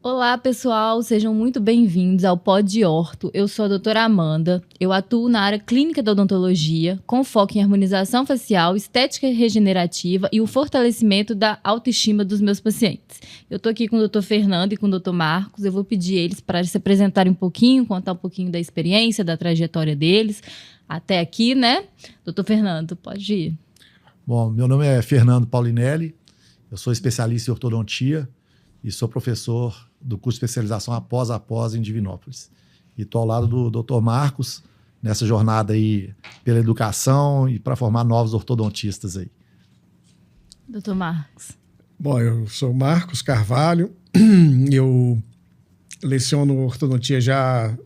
Olá, pessoal, sejam muito bem-vindos ao Pod Orto. Eu sou a doutora Amanda, eu atuo na área clínica da odontologia, com foco em harmonização facial, estética regenerativa e o fortalecimento da autoestima dos meus pacientes. Eu tô aqui com o doutor Fernando e com o doutor Marcos, eu vou pedir eles para se apresentarem um pouquinho, contar um pouquinho da experiência, da trajetória deles, até aqui, né? Doutor Fernando, pode ir. Bom, meu nome é Fernando Paulinelli, eu sou especialista em ortodontia e sou professor do curso de especialização após em Divinópolis. E estou ao lado do Dr. Marcos, nessa jornada aí pela educação e para formar novos ortodontistas aí. Dr. Marcos. Bom, eu sou Marcos Carvalho, eu leciono ortodontia já há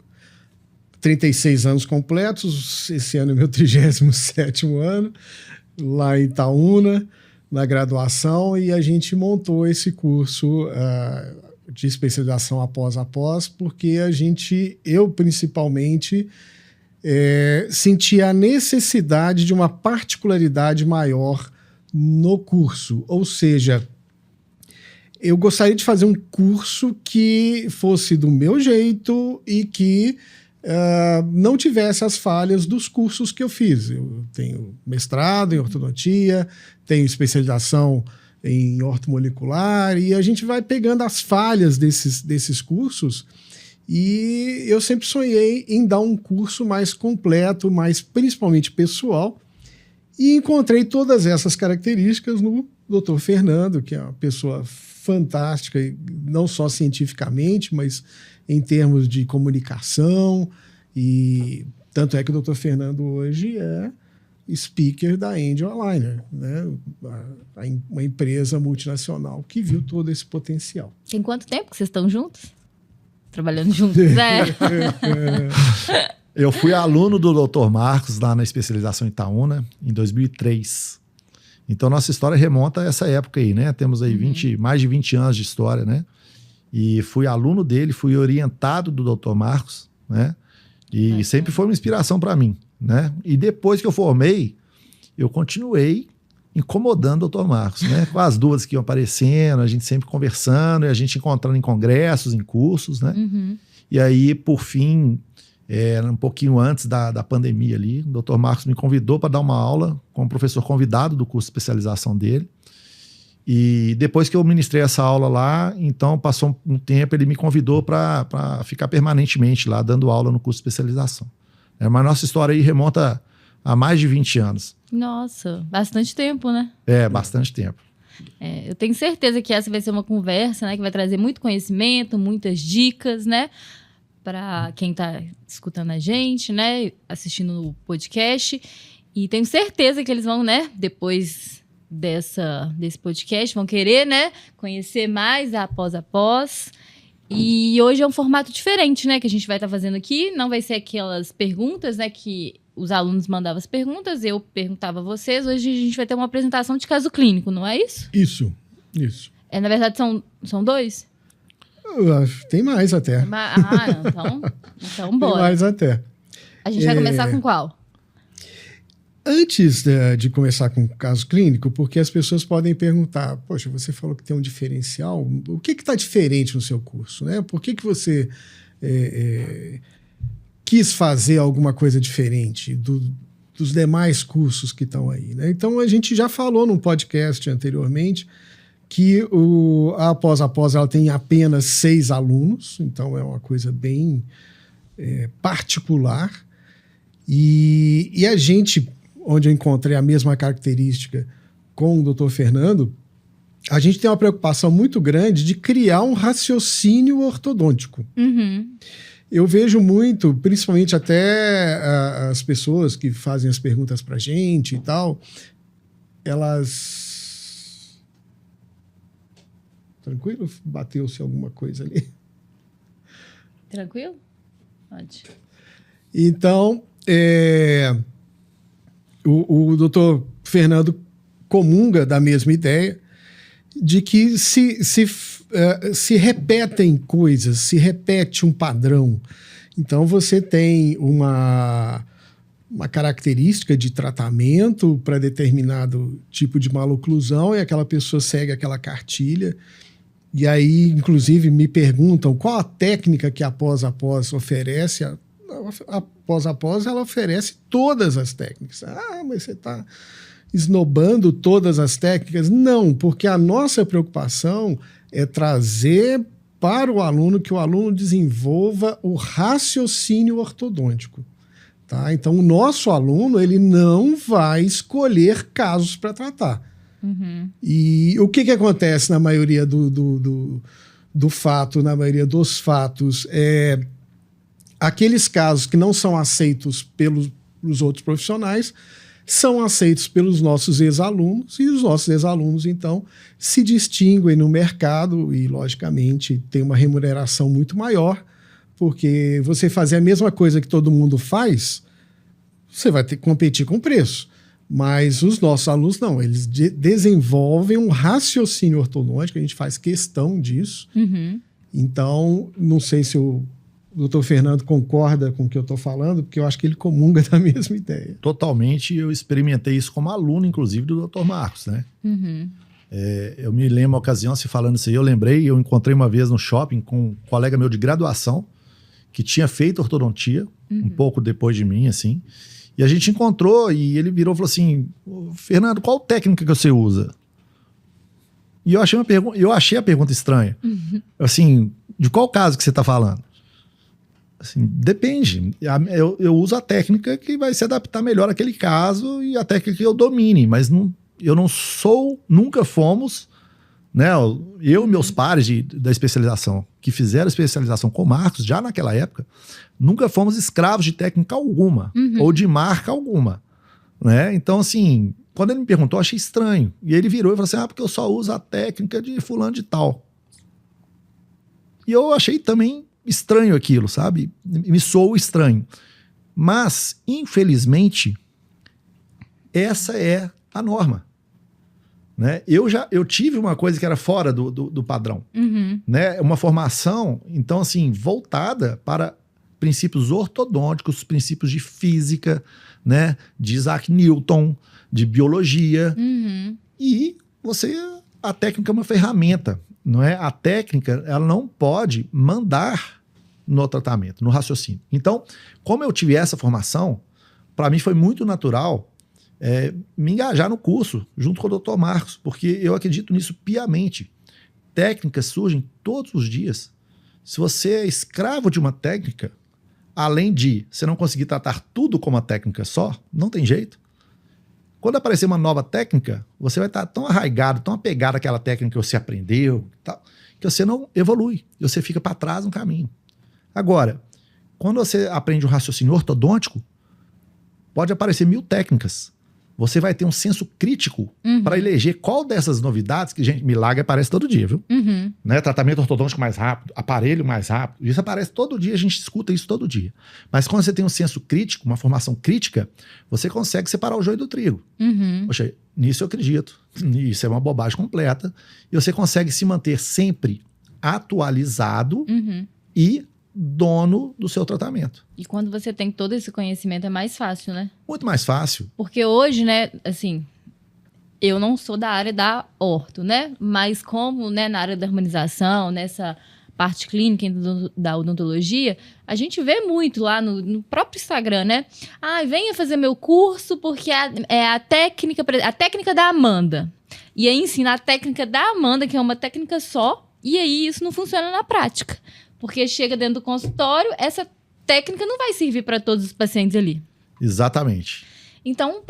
36 anos completos, esse ano é meu 37º ano, lá em Itaúna, na graduação, e a gente montou esse curso de especialização após, porque eu principalmente senti a necessidade de uma particularidade maior no curso, ou seja, eu gostaria de fazer um curso que fosse do meu jeito e que não tivesse as falhas dos cursos que eu fiz. Eu tenho mestrado em ortodontia, tenho especialização em ortomolecular, e a gente vai pegando as falhas desses cursos, e eu sempre sonhei em dar um curso mais completo, mais principalmente pessoal, e encontrei todas essas características no Dr. Fernando, que é uma pessoa fantástica, não só cientificamente, mas em termos de comunicação, e tanto é que o Dr. Fernando hoje é speaker da Angel Aligner, né? Uma empresa multinacional que viu todo esse potencial. Tem quanto tempo que vocês estão juntos? Trabalhando juntos, Eu fui aluno do Dr. Marcos lá na especialização em Itaúna em 2003. Então, nossa história remonta a essa época aí, né? Temos aí mais de 20 anos de história, né? E fui aluno dele, fui orientado do Dr. Marcos, né? E sempre foi uma inspiração para mim, né? E depois que eu formei, eu continuei incomodando o Dr. Marcos, né? Com as dúvidas que iam aparecendo, a gente sempre conversando, e a gente encontrando em congressos, em cursos, né? E aí, por fim, um pouquinho antes da pandemia ali, o Dr. Marcos me convidou para dar uma aula como professor convidado do curso de especialização dele. E depois que eu ministrei essa aula lá, então passou um tempo, ele me convidou para ficar permanentemente lá, dando aula no curso de especialização. Mas nossa história aí remonta a mais de 20 anos. Nossa, bastante tempo, né? Bastante tempo. Eu tenho certeza que essa vai ser uma conversa, né, que vai trazer muito conhecimento, muitas dicas, né, para quem está escutando a gente, né, assistindo o podcast. E tenho certeza que eles vão, né, depois desse podcast, vão querer, né, conhecer mais após. E hoje é um formato diferente, né, que a gente vai estar fazendo aqui. Não vai ser aquelas perguntas, né, que os alunos mandavam as perguntas, eu perguntava a vocês. Hoje a gente vai ter uma apresentação de caso clínico, não é isso? Isso. Na verdade, são 2? Eu acho que tem mais até. Então bora. Tem mais até. A gente vai começar com qual? Antes de começar com o caso clínico, porque as pessoas podem perguntar, poxa, você falou que tem um diferencial, o que está diferente no seu curso, né? Por que você quis fazer alguma coisa diferente dos demais cursos que estão aí, né? Então, a gente já falou num podcast anteriormente que a após ela tem apenas 6 alunos, então é uma coisa bem particular, e a gente, onde eu encontrei a mesma característica com o Dr. Fernando, a gente tem uma preocupação muito grande de criar um raciocínio ortodôntico. Eu vejo muito, principalmente até as pessoas que fazem as perguntas para a gente e tal, elas... Tranquilo? Bateu-se alguma coisa ali? Tranquilo? Pode. Então, o doutor Fernando comunga da mesma ideia de que se repetem coisas, se repete um padrão. Então, você tem uma característica de tratamento para determinado tipo de maloclusão e aquela pessoa segue aquela cartilha E aí, inclusive, me perguntam qual a técnica que a Pós oferece. A Pós ela oferece todas as técnicas. Ah, mas você está esnobando todas as técnicas? Não, porque a nossa preocupação é trazer para o aluno que o aluno desenvolva o raciocínio ortodôntico. Tá? Então, o nosso aluno ele não vai escolher casos para tratar. Uhum. E o que acontece na maioria do fato, na maioria dos fatos, aqueles casos que não são aceitos pelos outros profissionais são aceitos pelos nossos ex-alunos, e os nossos ex-alunos, então, se distinguem no mercado e, logicamente, tem uma remuneração muito maior, porque você fazer a mesma coisa que todo mundo faz, você vai ter que competir com preço. Mas os nossos alunos não, eles desenvolvem um raciocínio ortodôntico, a gente faz questão disso. Uhum. Então, não sei se o doutor Fernando concorda com o que eu estou falando, porque eu acho que ele comunga da mesma ideia. Totalmente, eu experimentei isso como aluno, inclusive, do Dr. Marcos, né? Uhum. Eu me lembro uma ocasião, se falando isso aí, eu encontrei uma vez no shopping com um colega meu de graduação, que tinha feito ortodontia, um pouco depois de mim, assim, e a gente encontrou e ele virou e falou assim, Fernando, qual técnica que você usa? E eu achei a pergunta estranha. Uhum. Assim, de qual caso que você está falando? Assim, depende. Eu uso a técnica que vai se adaptar melhor àquele caso e a técnica que eu domine, mas eu não sou, nunca fomos, né? Eu e meus pares da especialização, que fizeram especialização com o Marcos, já naquela época, nunca fomos escravos de técnica alguma, ou de marca alguma, né? Então, assim, quando ele me perguntou, eu achei estranho. E ele virou e falou assim, porque eu só uso a técnica de fulano de tal. E eu achei também estranho aquilo, sabe? Me soou estranho. Mas, infelizmente, essa é a norma. Né? Eu tive uma coisa que era fora do padrão. Uhum. Né? Uma formação, então, assim, voltada para princípios ortodônticos, princípios de física, né? De Isaac Newton, de biologia. Uhum. E a técnica é uma ferramenta. Não é? A técnica, ela não pode mandar no tratamento, no raciocínio. Então, como eu tive essa formação, para mim foi muito natural me engajar no curso, junto com o Dr. Marcos, porque eu acredito nisso piamente. Técnicas surgem todos os dias. Se você é escravo de uma técnica, além de você não conseguir tratar tudo com uma técnica só, não tem jeito. Quando aparecer uma nova técnica, você vai estar tão arraigado, tão apegado àquela técnica que você aprendeu, que você não evolui, e você fica para trás no caminho. Agora, quando você aprende um raciocínio ortodôntico, pode aparecer 1000 técnicas. Você vai ter um senso crítico para eleger qual dessas novidades, que, gente, milagre aparece todo dia, viu? Uhum. Né? Tratamento ortodôntico mais rápido, aparelho mais rápido, isso aparece todo dia, a gente escuta isso todo dia. Mas quando você tem um senso crítico, uma formação crítica, você consegue separar o joio do trigo. Uhum. Poxa, nisso eu acredito. Isso é uma bobagem completa. E você consegue se manter sempre atualizado e dono do seu tratamento. E quando você tem todo esse conhecimento é mais fácil, né? Muito mais fácil. Porque hoje, né, assim, eu não sou da área da orto, né? Mas como, né, na área da harmonização, nessa parte clínica da odontologia, a gente vê muito lá no próprio Instagram, né? Venha fazer meu curso porque é a técnica da Amanda. E aí ensina a técnica da Amanda, que é uma técnica só, e aí isso não funciona na prática. Porque chega dentro do consultório, essa técnica não vai servir para todos os pacientes ali. Exatamente. Então,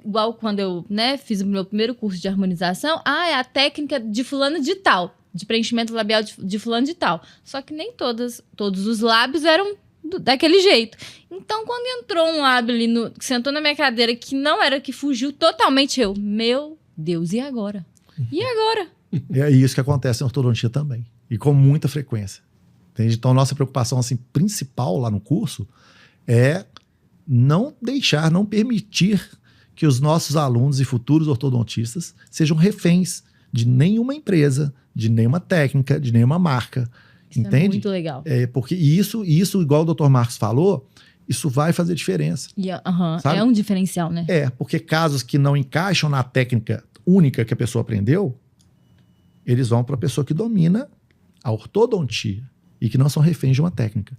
igual quando eu, né, fiz o meu primeiro curso de harmonização, é a técnica de fulano de tal, de preenchimento labial de fulano de tal. Só que nem todos os lábios eram daquele jeito. Então, quando entrou um lábio ali, que sentou na minha cadeira, que não era, que fugiu totalmente, meu Deus, e agora? E agora? É isso que acontece em ortodontia também. E com muita frequência. Entende? Então, nossa preocupação assim, principal lá no curso é não permitir que os nossos alunos e futuros ortodontistas sejam reféns de nenhuma empresa, de nenhuma técnica, de nenhuma marca. Isso entende? É muito legal. Porque isso, igual o Dr. Marcos falou, isso vai fazer diferença. É um diferencial, né? Porque casos que não encaixam na técnica única que a pessoa aprendeu, eles vão para a pessoa que domina a ortodontia e que não são reféns de uma técnica.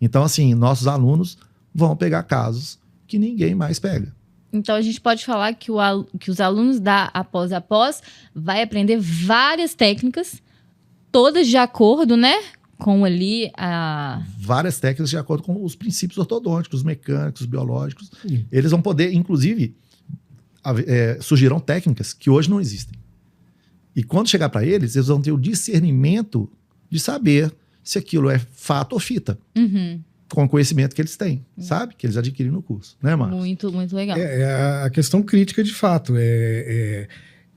Então, assim, nossos alunos vão pegar casos que ninguém mais pega. Então, a gente pode falar que, que os alunos da após vai aprender várias técnicas, todas de acordo, né? Com ali a... Várias técnicas de acordo com os princípios ortodônticos, mecânicos, biológicos. Eles vão poder, inclusive, surgirão técnicas que hoje não existem. E quando chegar para eles vão ter o discernimento de saber se aquilo é fato ou fita. Com o conhecimento que eles têm, sabe? Que eles adquirem no curso, né, Marcos? Muito, muito legal. É a questão crítica de fato.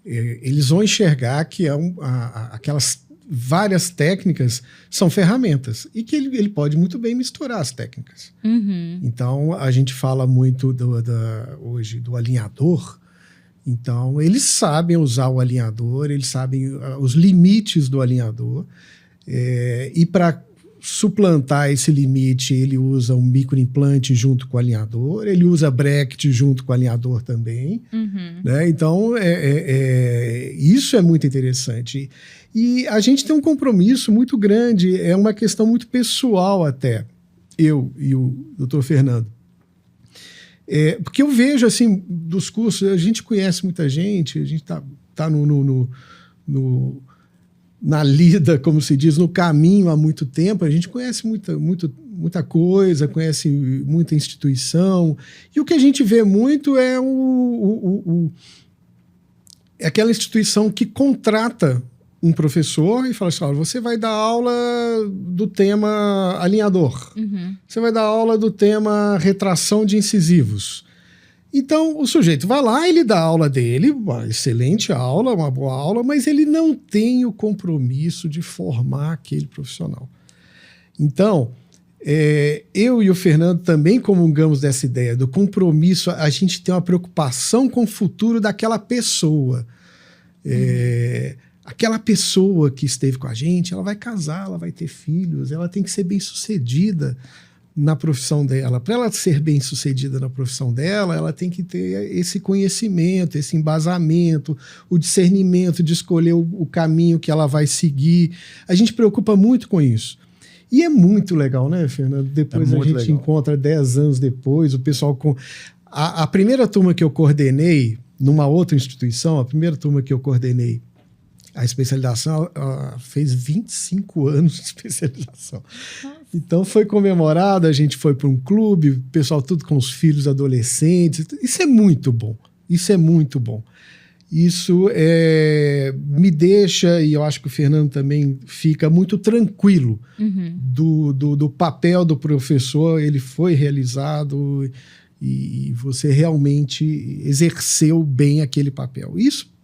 Eles vão enxergar que aquelas várias técnicas são ferramentas e que ele pode muito bem misturar as técnicas. Então, a gente fala muito hoje do alinhador. Então, eles sabem usar o alinhador, eles sabem os limites do alinhador. E para suplantar esse limite, ele usa um microimplante junto com o alinhador, ele usa bracket junto com o alinhador também. Né? Então, isso é muito interessante. E a gente tem um compromisso muito grande, é uma questão muito pessoal até, eu e o Dr. Fernando. Porque eu vejo, assim, dos cursos, a gente conhece muita gente, a gente tá na lida, como se diz, no caminho há muito tempo, a gente conhece muita coisa, conhece muita instituição, e o que a gente vê muito é aquela instituição que contrata um professor e fala assim, olha, você vai dar aula do tema alinhador, você vai dar aula do tema retração de incisivos. Então, o sujeito vai lá, ele dá a aula dele, uma excelente aula, uma boa aula, mas ele não tem o compromisso de formar aquele profissional. Então, eu e o Fernando também comungamos dessa ideia do compromisso, a gente tem uma preocupação com o futuro daquela pessoa. Aquela pessoa que esteve com a gente, ela vai casar, ela vai ter filhos, ela tem que ser bem-sucedida na profissão dela. Para ela ser bem-sucedida na profissão dela, ela tem que ter esse conhecimento, esse embasamento, o discernimento de escolher o caminho que ela vai seguir. A gente preocupa muito com isso. E é muito legal, né, Fernando? Depois a gente encontra 10 anos depois, o pessoal com... A primeira turma que eu coordenei, numa outra instituição, a primeira turma que eu coordenei, a especialização, ela fez 25 anos de especialização. Nossa. Então foi comemorado, a gente foi para um clube, o pessoal tudo com os filhos adolescentes. Isso é muito bom. Isso é muito bom. Isso me deixa, e eu acho que o Fernando também fica muito tranquilo do papel do professor. Ele foi realizado e você realmente exerceu bem aquele papel. Isso,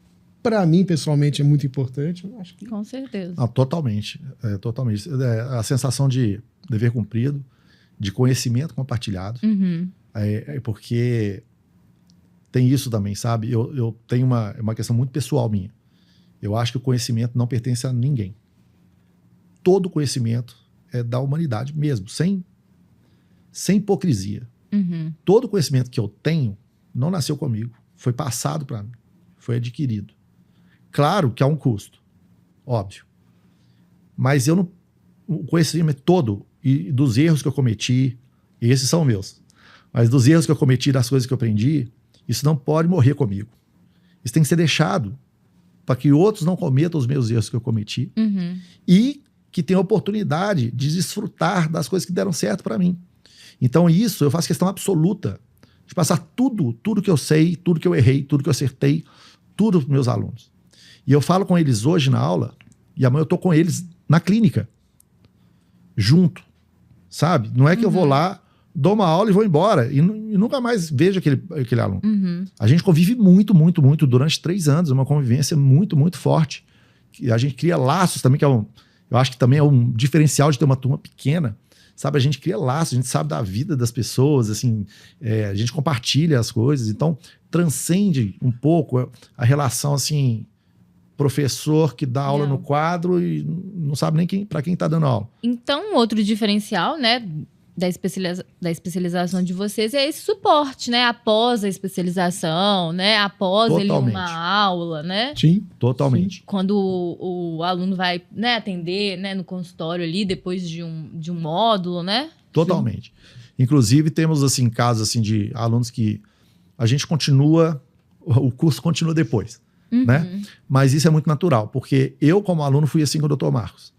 para mim, pessoalmente, é muito importante. Eu acho que... Com certeza. Totalmente. Totalmente. A sensação de dever cumprido, de conhecimento compartilhado. Porque tem isso também, sabe? Eu tenho uma questão muito pessoal minha. Eu acho que o conhecimento não pertence a ninguém. Todo conhecimento é da humanidade mesmo, sem hipocrisia. Todo conhecimento que eu tenho não nasceu comigo. Foi passado para mim. Foi adquirido. Claro que há um custo, óbvio. Mas o conhecimento todo, e dos erros que eu cometi, e esses são meus, mas dos erros que eu cometi, das coisas que eu aprendi, isso não pode morrer comigo. Isso tem que ser deixado para que outros não cometam os meus erros que eu cometi e que tenham a oportunidade de desfrutar das coisas que deram certo para mim. Então isso eu faço questão absoluta de passar tudo que eu sei, tudo que eu errei, tudo que eu acertei, tudo para os meus alunos. E eu falo com eles hoje na aula, e amanhã eu estou com eles na clínica, junto, sabe? Não é que eu vou lá, dou uma aula e vou embora, e nunca mais vejo aquele aluno. A gente convive muito, muito, muito durante 3 anos, uma convivência muito, muito forte. A gente cria laços também, eu acho que também é um diferencial de ter uma turma pequena, sabe? A gente cria laços, a gente sabe da vida das pessoas, assim, a gente compartilha as coisas, então transcende um pouco a relação, assim, professor que dá aula no quadro e não sabe nem para quem está dando aula. Então, outro diferencial, né, da especialização de vocês é esse suporte, né? Após a especialização, né? Após ele uma aula, né? Sim. Totalmente. Quando o aluno vai, né, atender, né, no consultório ali, depois de um módulo, né? Totalmente. Sim. Inclusive, temos, assim, casos assim, de alunos que a gente continua, o curso continua depois, né? Mas isso é muito natural, porque eu, como aluno, fui assim com o Dr. Marcos.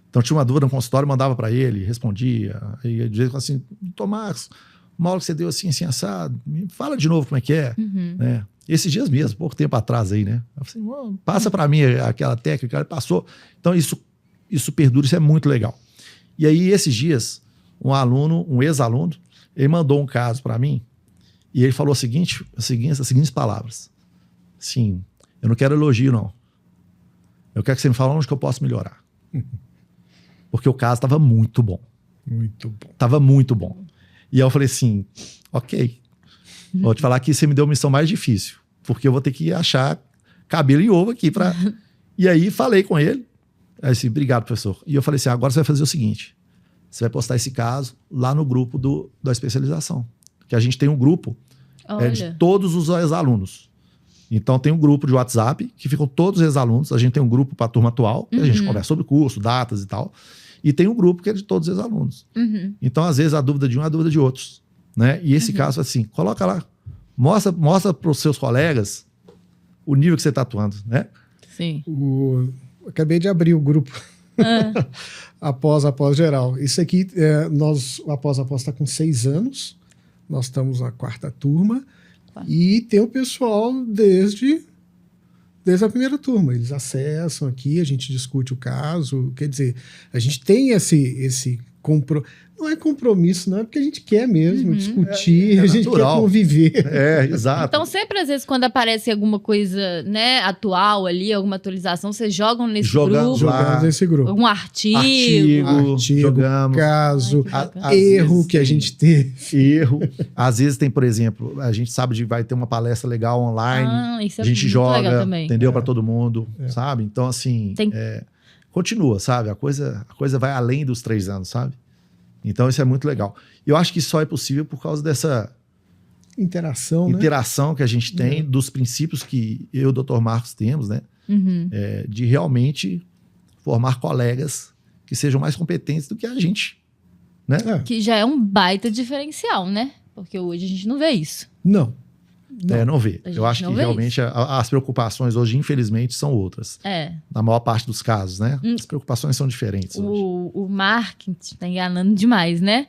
Então, tinha uma dúvida no consultório, mandava para ele, respondia. E de vez assim, Dr. Marcos, uma aula que você deu assim, assim, assado, me fala de novo como é que é. Né? Esses dias mesmo, pouco tempo atrás aí, né? Eu falei, assim, passa para mim aquela técnica, ele passou. Então, isso perdura, isso é muito legal. E aí, esses dias, um ex-aluno, ele mandou um caso para mim e ele falou as seguintes palavras. Assim, eu não quero elogio, não. Eu quero que você me fale onde que eu posso melhorar. Porque o caso estava muito bom. Muito bom. Estava muito bom. E aí eu falei assim, ok. Vou te falar que você me deu a missão mais difícil. Porque eu vou ter que achar cabelo e ovo aqui para... E aí falei com ele. Aí disse, obrigado, professor. E eu falei assim, agora você vai fazer o seguinte. Você vai postar esse caso lá no grupo da especialização. Que a gente tem um grupo de todos os ex-alunos. Então tem um grupo de WhatsApp que ficam todos os ex-alunos. A gente tem um grupo para a turma atual, que a gente conversa sobre o curso, datas e tal. E tem um grupo que é de todos os ex-alunos. Então, às vezes, a dúvida de um é a dúvida de outros. Né? E esse caso, assim, coloca lá. Mostra para os seus colegas o nível que você está atuando, né? Sim. Acabei de abrir o grupo. Após geral. Isso aqui, o após está com 6 anos. Nós estamos na 4ª turma. E tem o pessoal desde a primeira turma. Eles acessam aqui, a gente discute o caso. Quer dizer, a gente tem esse não é compromisso, não é porque a gente quer mesmo discutir, a gente quer conviver. Exato. Então, sempre, às vezes, quando aparece alguma coisa, né, atual ali, alguma atualização, vocês jogam nesse grupo? Jogamos nesse grupo. Algum artigo jogamos. Caso, erro vezes, que a gente teve. Erro. Às vezes tem, por exemplo, a gente sabe vai ter uma palestra legal online, isso é a gente muito joga, legal também. Entendeu? Para todo mundo, sabe? Então, assim, continua, sabe? A coisa vai além dos 3 anos, sabe? Então, isso é muito legal. Eu acho que só é possível por causa dessa interação que a gente tem, dos princípios que eu e o Dr. Marcos temos, né? De realmente formar colegas que sejam mais competentes do que a gente, né? Que já é um baita diferencial, né? Porque hoje a gente não vê isso. Não vê. Eu acho que realmente as preocupações hoje, infelizmente, são outras. Na maior parte dos casos, né? As preocupações são diferentes hoje. O marketing está enganando demais, né?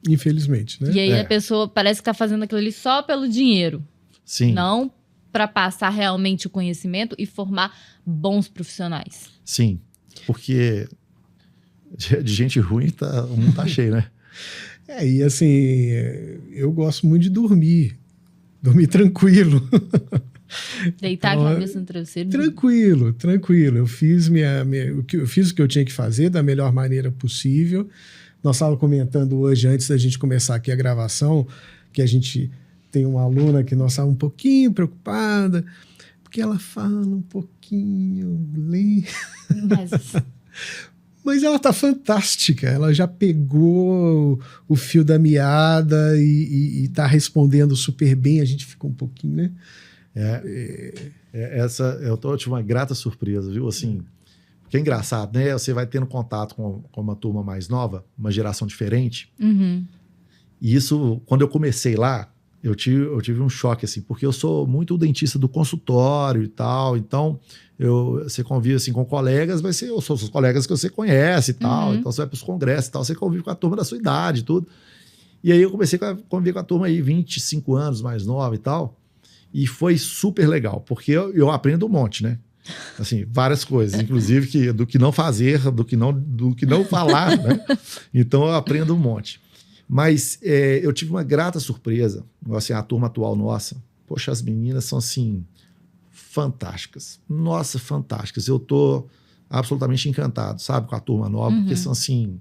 Infelizmente, né? E aí a pessoa parece que está fazendo aquilo ali só pelo dinheiro. Sim. Não para passar realmente o conhecimento e formar bons profissionais. Sim. Porque de gente ruim o mundo tá cheio, né? E assim, eu gosto muito de dormir tranquilo. Deitar a cabeça no travesseiro. Tranquilo. Eu fiz o que eu tinha que fazer da melhor maneira possível. Nós estávamos comentando hoje, antes da gente começar aqui a gravação, que a gente tem uma aluna que nós estávamos um pouquinho preocupada, porque ela fala um pouquinho lento. Mas ela tá fantástica, ela já pegou o fio da meada e tá respondendo super bem, a gente ficou um pouquinho, né? Eu tive uma grata surpresa, viu? Assim, porque é engraçado, né? Você vai tendo contato com uma turma mais nova, uma geração diferente. E isso, quando eu comecei lá, eu tive um choque, assim, porque eu sou muito o dentista do consultório e tal, então você convive assim, com colegas, são os colegas que você conhece e tal, então você vai para os congressos e tal, você convive com a turma da sua idade e tudo. E aí eu comecei a conviver com a turma aí, 25 anos mais nova e tal, e foi super legal, porque eu aprendo um monte, né? Assim, várias coisas, inclusive do que não fazer, do que não falar, né? Então eu aprendo um monte. Mas eu tive uma grata surpresa, assim, a turma atual nossa. Poxa, as meninas são, assim, fantásticas. Nossa, fantásticas. Eu tô absolutamente encantado, sabe, com a turma nova, porque são, assim,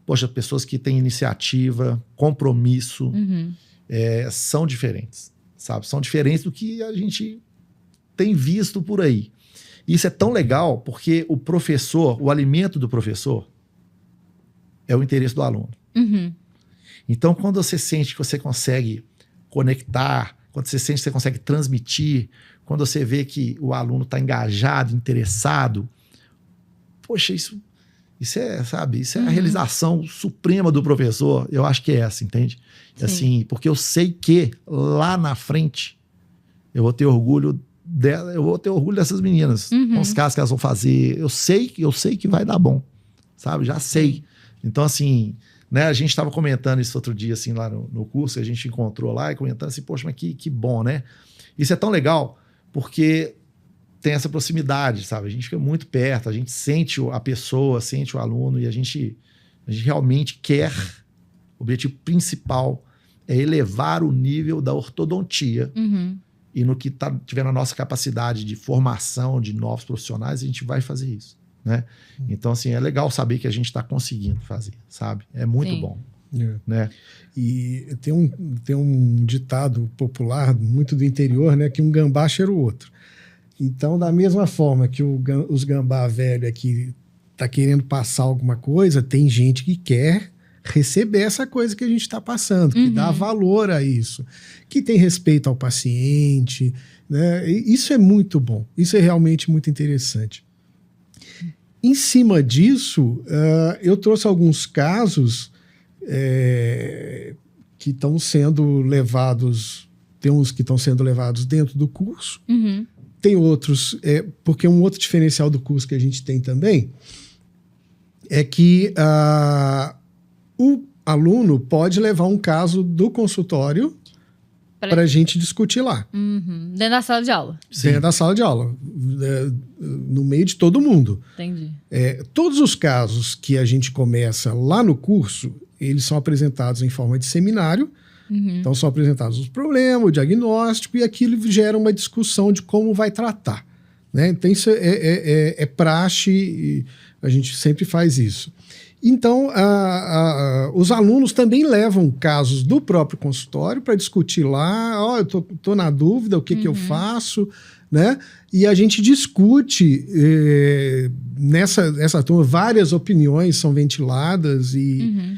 poxa, pessoas que têm iniciativa, compromisso, são diferentes, sabe? São diferentes do que a gente tem visto por aí. E isso é tão legal, porque o alimento do professor é o interesse do aluno. Uhum. Então, quando você sente que você consegue conectar, quando você sente que você consegue transmitir, quando você vê que o aluno está engajado, interessado, poxa, isso é, sabe, isso é a realização suprema do professor. Eu acho que é essa, entende? Sim. Assim, porque eu sei que lá na frente eu vou ter orgulho dela, eu vou ter orgulho dessas meninas, com os casos que elas vão fazer. Eu sei que vai dar bom, sabe? Já sei. Então, assim, né, a gente estava comentando isso outro dia, assim, lá no curso, que a gente encontrou lá e comentando assim, poxa, mas que bom, né? Isso é tão legal, porque tem essa proximidade, sabe? A gente fica muito perto, a gente sente a pessoa, sente o aluno e a gente realmente quer, o objetivo principal é elevar o nível da ortodontia e no que tiver na nossa capacidade de formação de novos profissionais, a gente vai fazer isso, né? Então, assim, é legal saber que a gente está conseguindo fazer, sabe? É muito bom, né? E tem um ditado popular muito do interior, né? Que um gambá cheira o outro. Então, da mesma forma que os gambá velho aqui tá querendo passar alguma coisa, tem gente que quer receber essa coisa que a gente está passando, que dá valor a isso, que tem respeito ao paciente, né? E isso é muito bom, isso é realmente muito interessante. Em cima disso, eu trouxe alguns casos que estão sendo levados, tem uns que estão sendo levados dentro do curso, tem outros, porque um outro diferencial do curso que a gente tem também é que o aluno pode levar um caso do consultório para a gente discutir lá. Dentro da sala de aula. Dentro da sala de aula, no meio de todo mundo. Entendi. Todos os casos que a gente começa lá no curso, eles são apresentados em forma de seminário. Então são apresentados os problemas, o diagnóstico, e aquilo gera uma discussão de como vai tratar, né? Então isso é praxe, e a gente sempre faz isso. Então os alunos também levam casos do próprio consultório para discutir lá, eu tô na dúvida, o que eu faço, né? E a gente discute nessa turma, várias opiniões são ventiladas e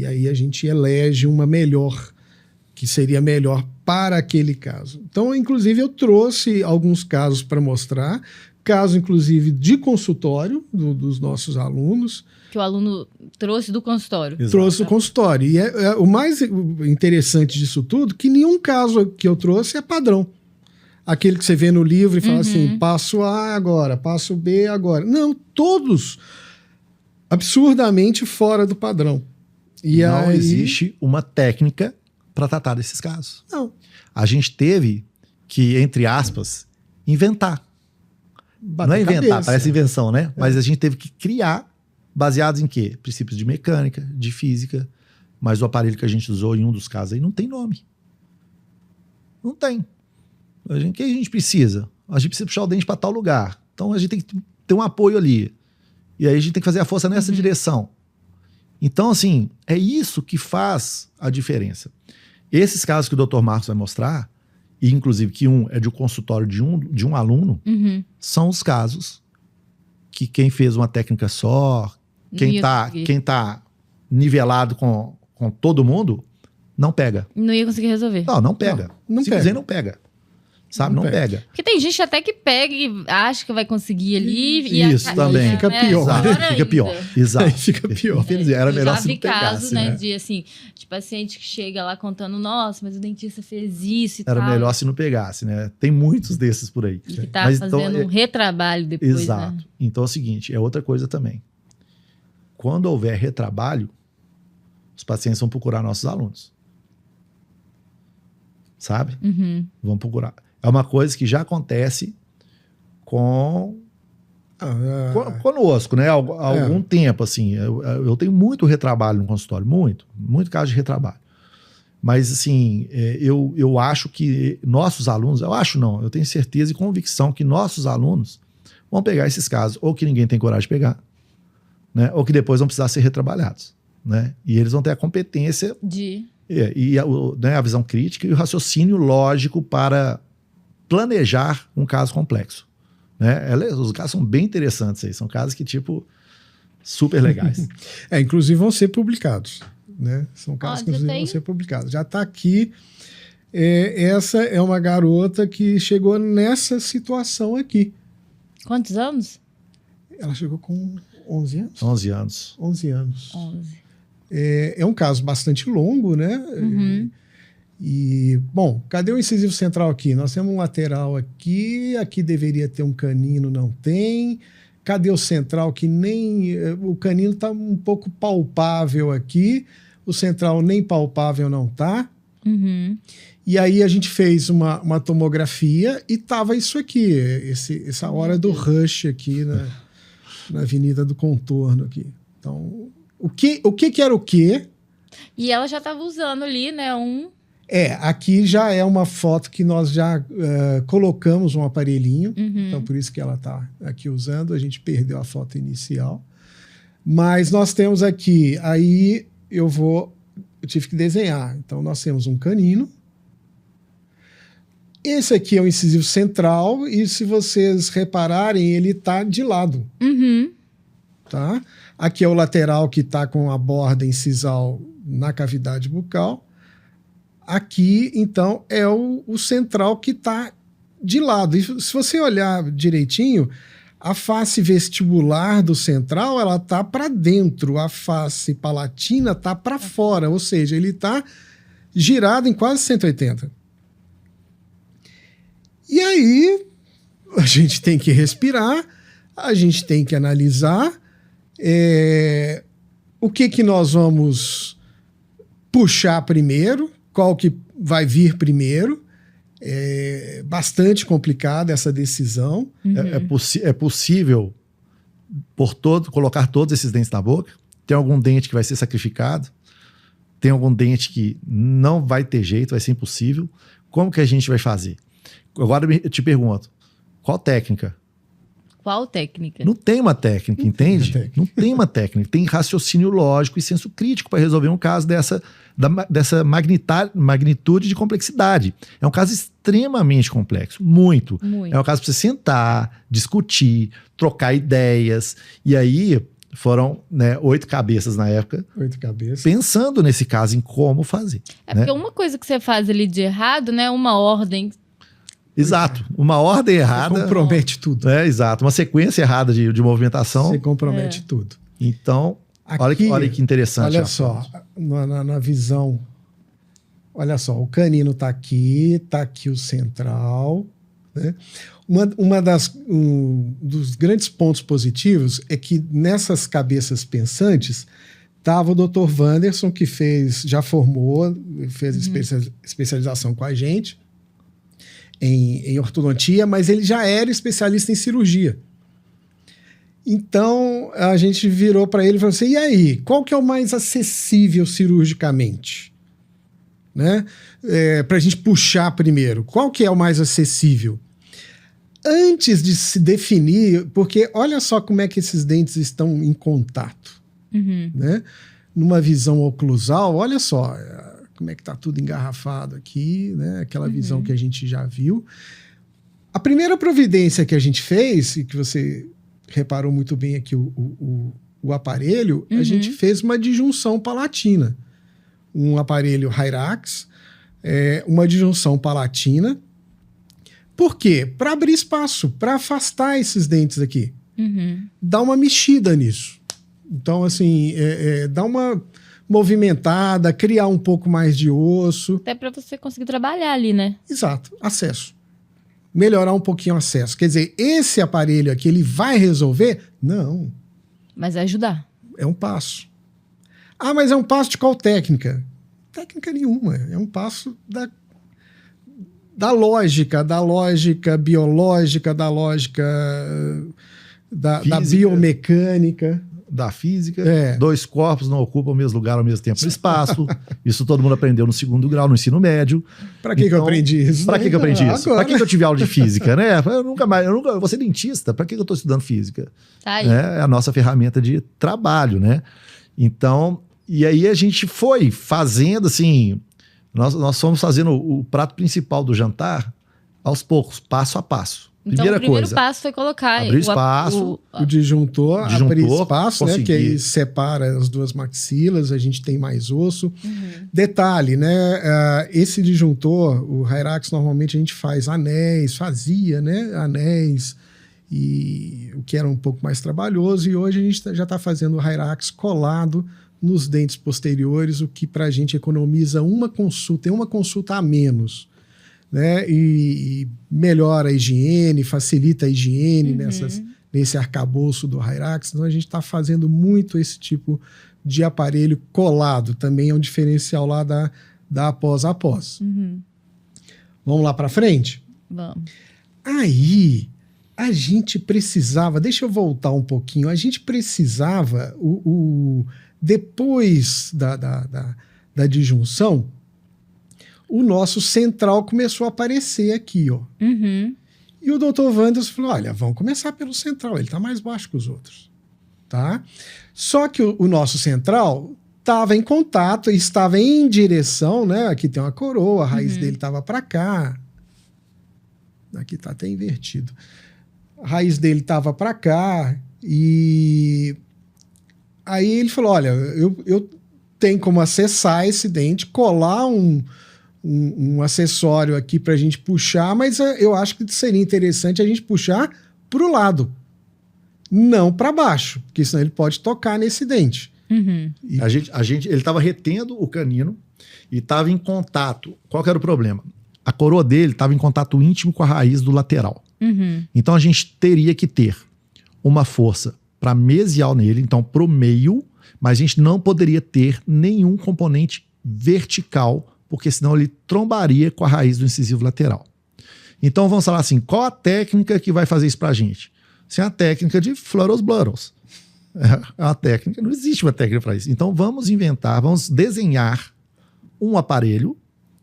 aí a gente elege uma melhor, que seria melhor para aquele caso. Então, inclusive, eu trouxe alguns casos para mostrar, caso, inclusive, de consultório dos nossos alunos. Que o aluno trouxe do consultório. Exato. Trouxe do consultório. E o mais interessante disso tudo, que nenhum caso que eu trouxe é padrão. Aquele que você vê no livro e fala assim, passo A agora, passo B agora. Não, todos absurdamente fora do padrão. E não aí existe uma técnica para tratar desses casos. Não. A gente teve que, entre aspas, inventar. Não é inventar, parece invenção, né? Mas a gente teve que criar, baseados em quê? Princípios de mecânica, de física, mas o aparelho que a gente usou em um dos casos aí não tem nome. Não tem. O que a gente precisa? A gente precisa puxar o dente para tal lugar. Então a gente tem que ter um apoio ali. E aí a gente tem que fazer a força nessa direção. Então, assim, é isso que faz a diferença. Esses casos que o Dr. Marcos vai mostrar, e inclusive que um é de um consultório de um aluno, são os casos que quem fez uma técnica só, quem tá nivelado com todo mundo, não pega. Não ia conseguir resolver. Não pega. Não Simplesmente não pega. Sabe? Não pega. Porque tem gente até que pega e acha que vai conseguir ali. Isso também. Fica pior. Fica pior. Exato. Aí fica pior. Era melhor já se vi não pegasse, casos, né? De assim, de paciente que chega lá contando, nossa, mas o dentista fez isso e tal. Era melhor se não pegasse, né? Tem muitos desses por aí. E que tá fazendo um retrabalho depois, exato. Né? Então é o seguinte, é outra coisa também. Quando houver retrabalho, os pacientes vão procurar nossos alunos. Sabe? Vão procurar. É uma coisa que já acontece conosco, né? Há algum tempo, assim. Eu tenho muito retrabalho no consultório, muito caso de retrabalho. Mas, assim, eu acho que nossos alunos, eu tenho certeza e convicção que nossos alunos vão pegar esses casos, ou que ninguém tem coragem de pegar, né? Ou que depois vão precisar ser retrabalhados, né? E eles vão ter a competência né, a visão crítica e o raciocínio lógico para planejar um caso complexo, né? Os casos são bem interessantes aí, são casos que, tipo, super legais. Inclusive vão ser publicados, né? São casos que já inclusive tem? vão ser publicados. Já está aqui. Essa é uma garota que chegou nessa situação aqui. Quantos anos? Ela chegou com 11 anos? 11 anos. 11 anos. 11. É um caso bastante longo, né? Uhum. Bom, cadê o incisivo central aqui? Nós temos um lateral aqui deveria ter um canino, não tem. Cadê o central que nem... O canino está um pouco palpável aqui, o central nem palpável não está. Uhum. E aí a gente fez uma tomografia e tava isso aqui, essa hora do rush aqui na Avenida do Contorno aqui. Então, o que era o quê? E ela já estava usando ali, né? Aqui já é uma foto que nós já colocamos um aparelhinho, então por isso que ela está aqui usando, a gente perdeu a foto inicial. Mas nós temos aqui, aí eu tive que desenhar. Então nós temos um canino. Esse aqui é o incisivo central e se vocês repararem, ele está de lado. Uhum. Tá? Aqui é o lateral que está com a borda incisal na cavidade bucal. Aqui, então, é o central que está de lado. E se você olhar direitinho, a face vestibular do central ela está para dentro, a face palatina está para fora, ou seja, ele está girado em quase 180. E aí, a gente tem que respirar, a gente tem que analisar o que nós vamos puxar primeiro, qual que vai vir primeiro. É bastante complicada essa decisão. Uhum. É possível colocar todos esses dentes na boca? Tem algum dente que vai ser sacrificado? Tem algum dente que não vai ter jeito, vai ser impossível? Como que a gente vai fazer? Agora eu te pergunto, qual técnica? Qual técnica? Não tem uma técnica, entende? Não tem uma técnica. Tem raciocínio lógico e senso crítico para resolver um caso dessa magnitude de complexidade. É um caso extremamente complexo, muito. É um caso para você sentar, discutir, trocar ideias. E aí foram 8 cabeças na época. 8 cabeças. Pensando nesse caso, em como fazer. Porque uma coisa que você faz ali de errado, né? Uma ordem... Exato. Uma ordem errada... Você compromete tudo. Exato. Uma sequência errada de movimentação. Você compromete tudo. Então, aqui, olha que interessante. Olha só, na visão... Olha só, o canino está aqui o central. Né? Dos grandes pontos positivos é que nessas cabeças pensantes estava o Dr. Wanderson, que já formou, fez especialização com a gente em ortodontia, mas ele já era especialista em cirurgia. Então, a gente virou para ele e falou assim, e aí, qual que é o mais acessível cirurgicamente? Né? Para a gente puxar primeiro, qual que é o mais acessível? Antes de se definir, porque olha só como é que esses dentes estão em contato. Né? Numa visão oclusal, olha só como é que está tudo engarrafado aqui, né? Aquela visão que a gente já viu. A primeira providência que a gente fez, e que você reparou muito bem aqui o aparelho, a gente fez uma disjunção palatina. Um aparelho Hyrax, uma disjunção palatina. Por quê? Para abrir espaço, para afastar esses dentes aqui. Dá uma mexida nisso. Então, assim, dá uma movimentada, criar um pouco mais de osso. Até para você conseguir trabalhar ali, né? Exato, acesso. Melhorar um pouquinho o acesso. Quer dizer, esse aparelho aqui, ele vai resolver? Não. Mas vai ajudar. É um passo. Ah, mas é um passo de qual técnica? Técnica nenhuma. É um passo da lógica biológica, da lógica da biomecânica. Da física. 2 corpos não ocupam o mesmo lugar ao mesmo tempo no espaço. Isso todo mundo aprendeu no 2º grau, no ensino médio. Para que eu aprendi isso? Para que eu aprendi isso? Para que eu tive aula de física, né? Eu vou ser dentista, para que eu estou estudando física? Tá aí. É a nossa ferramenta de trabalho, né? Então, e aí a gente foi fazendo assim, nós fomos fazendo o prato principal do jantar aos poucos, passo a passo. Então, Primeira o primeiro coisa, passo foi colocar abrir espaço. O disjuntor, abrir espaço, né? conseguir. Que aí separa as duas maxilas, a gente tem mais osso. Detalhe, né? Esse disjuntor, o Hyrax, normalmente a gente faz anéis, fazia, né? Anéis, e o que era um pouco mais trabalhoso, e hoje a gente já está fazendo o Hyrax colado nos dentes posteriores, o que para a gente economiza uma consulta a menos. Né? E melhora a higiene, facilita a higiene nesse arcabouço do Hyrax. Então a gente está fazendo muito esse tipo de aparelho colado. Também é um diferencial lá da após. Vamos lá para frente? Vamos. Aí a gente precisava, deixa eu voltar um pouquinho, a gente precisava, depois da disjunção, o nosso central começou a aparecer aqui, ó. E o Dr. Wanderson falou, olha, vamos começar pelo central, ele está mais baixo que os outros, tá? Só que o nosso central estava em contato, estava em direção, né? Aqui tem uma coroa, a raiz dele estava para cá. Aqui está até invertido. A raiz dele estava para cá e aí ele falou, olha, eu tenho como acessar esse dente, colar um acessório aqui para a gente puxar, mas eu acho que seria interessante a gente puxar para o lado, não para baixo, porque senão ele pode tocar nesse dente. Ele estava retendo o canino e estava em contato. Qual que era o problema? A coroa dele estava em contato íntimo com a raiz do lateral. Então a gente teria que ter uma força para mesial nele, então para o meio, mas a gente não poderia ter nenhum componente vertical, porque senão ele trombaria com a raiz do incisivo lateral. Então vamos falar assim, qual a técnica que vai fazer isso pra gente? Isso é a técnica de Flurros Blurros. É uma técnica, não existe uma técnica para isso. Então vamos desenhar um aparelho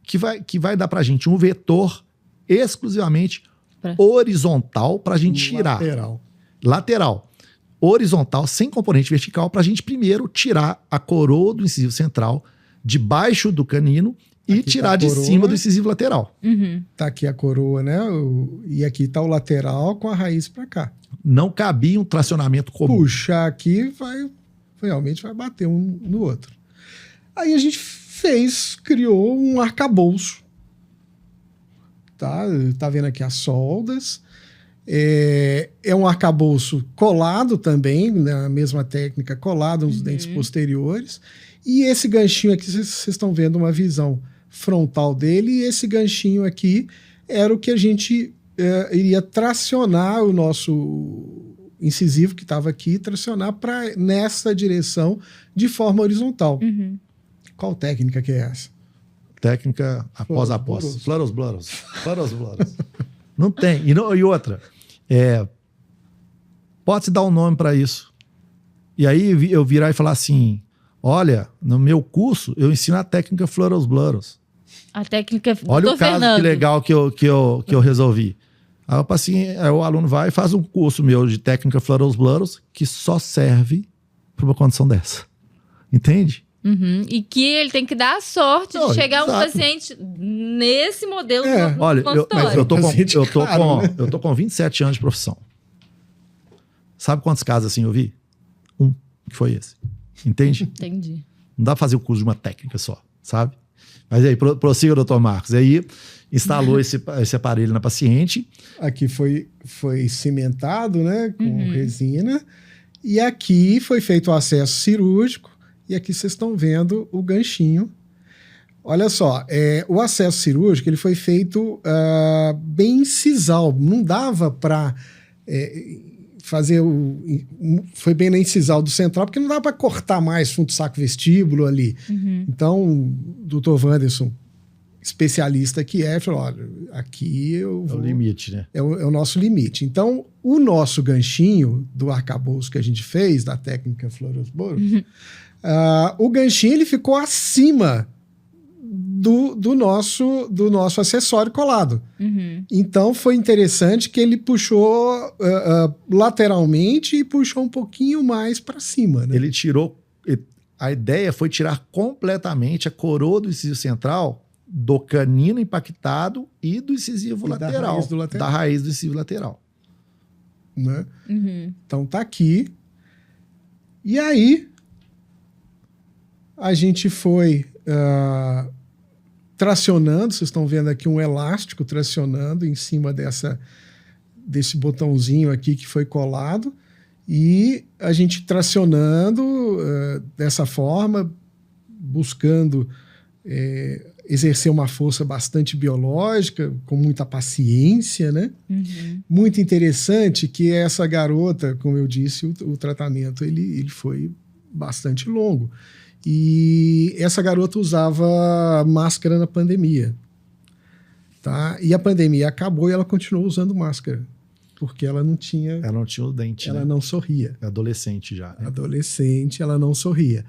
que vai dar pra gente um vetor exclusivamente horizontal pra gente tirar. Lateral. Horizontal, sem componente vertical, pra gente primeiro tirar a coroa do incisivo central debaixo do canino e aqui tirar tá de cima do incisivo lateral. Tá aqui a coroa, né? E aqui tá o lateral com a raiz para cá. Não cabia um tracionamento comum. Puxar aqui, realmente vai bater um no outro. Aí a gente criou um arcabouço. Tá vendo aqui as soldas. É um arcabouço colado também, na mesma técnica, colado nos dentes posteriores. E esse ganchinho aqui, vocês estão vendo uma visão frontal dele, e esse ganchinho aqui era o que a gente iria tracionar o nosso incisivo que estava aqui, tracionar nessa direção de forma horizontal. Qual técnica que é essa? Técnica após. Flurros Blurros. Não tem. E outra, pode-se dar um nome para isso. E aí eu virar e falar assim, olha, no meu curso eu ensino a técnica Flurros Blurros. A técnica olha o caso Fernando. Que legal que eu resolvi. Aí o aluno vai e faz um curso meu de técnica Flurros Blurros que só serve para uma condição dessa. Entende? E que ele tem que dar a sorte de chegar um paciente nesse modelo no olha, consultório. Eu tô com 27 anos de profissão. Sabe quantos casos assim eu vi? Que foi esse. Entende? Entendi. Não dá pra fazer o curso de uma técnica só, sabe? Mas aí, prossiga, doutor Marcos. Aí, instalou esse aparelho na paciente. Aqui foi cimentado, né, com resina. E aqui foi feito o acesso cirúrgico. E aqui vocês estão vendo o ganchinho. Olha só, o acesso cirúrgico ele foi feito bem incisal. Não dava para fazer foi bem na incisal do central, porque não dá para cortar mais fundo do saco vestíbulo ali. Então, o Dr. Wanderson, especialista que falou, olha, aqui eu vou... É o limite, né? É o nosso limite. Então, o nosso ganchinho do arcabouço que a gente fez, da técnica Flurros Blurros, o ganchinho ele ficou acima do nosso acessório colado. Então foi interessante que ele puxou lateralmente e puxou um pouquinho mais para cima, né? Ele tirou... A ideia foi tirar completamente a coroa do incisivo central do canino impactado e do incisivo lateral. Da raiz do lateral. Da raiz do incisivo lateral. Né? Então tá aqui. E aí a gente foi tracionando, vocês estão vendo aqui um elástico tracionando em cima desse botãozinho aqui que foi colado, e a gente tracionando dessa forma, buscando exercer uma força bastante biológica, com muita paciência, né? Muito interessante que essa garota, como eu disse, o tratamento ele foi bastante longo. E essa garota usava máscara na pandemia. Tá? E a pandemia acabou e ela continuou usando máscara. Porque ela não tinha... Ela não tinha o dente, Ela né? não sorria. É adolescente já. Né? Adolescente, ela não sorria.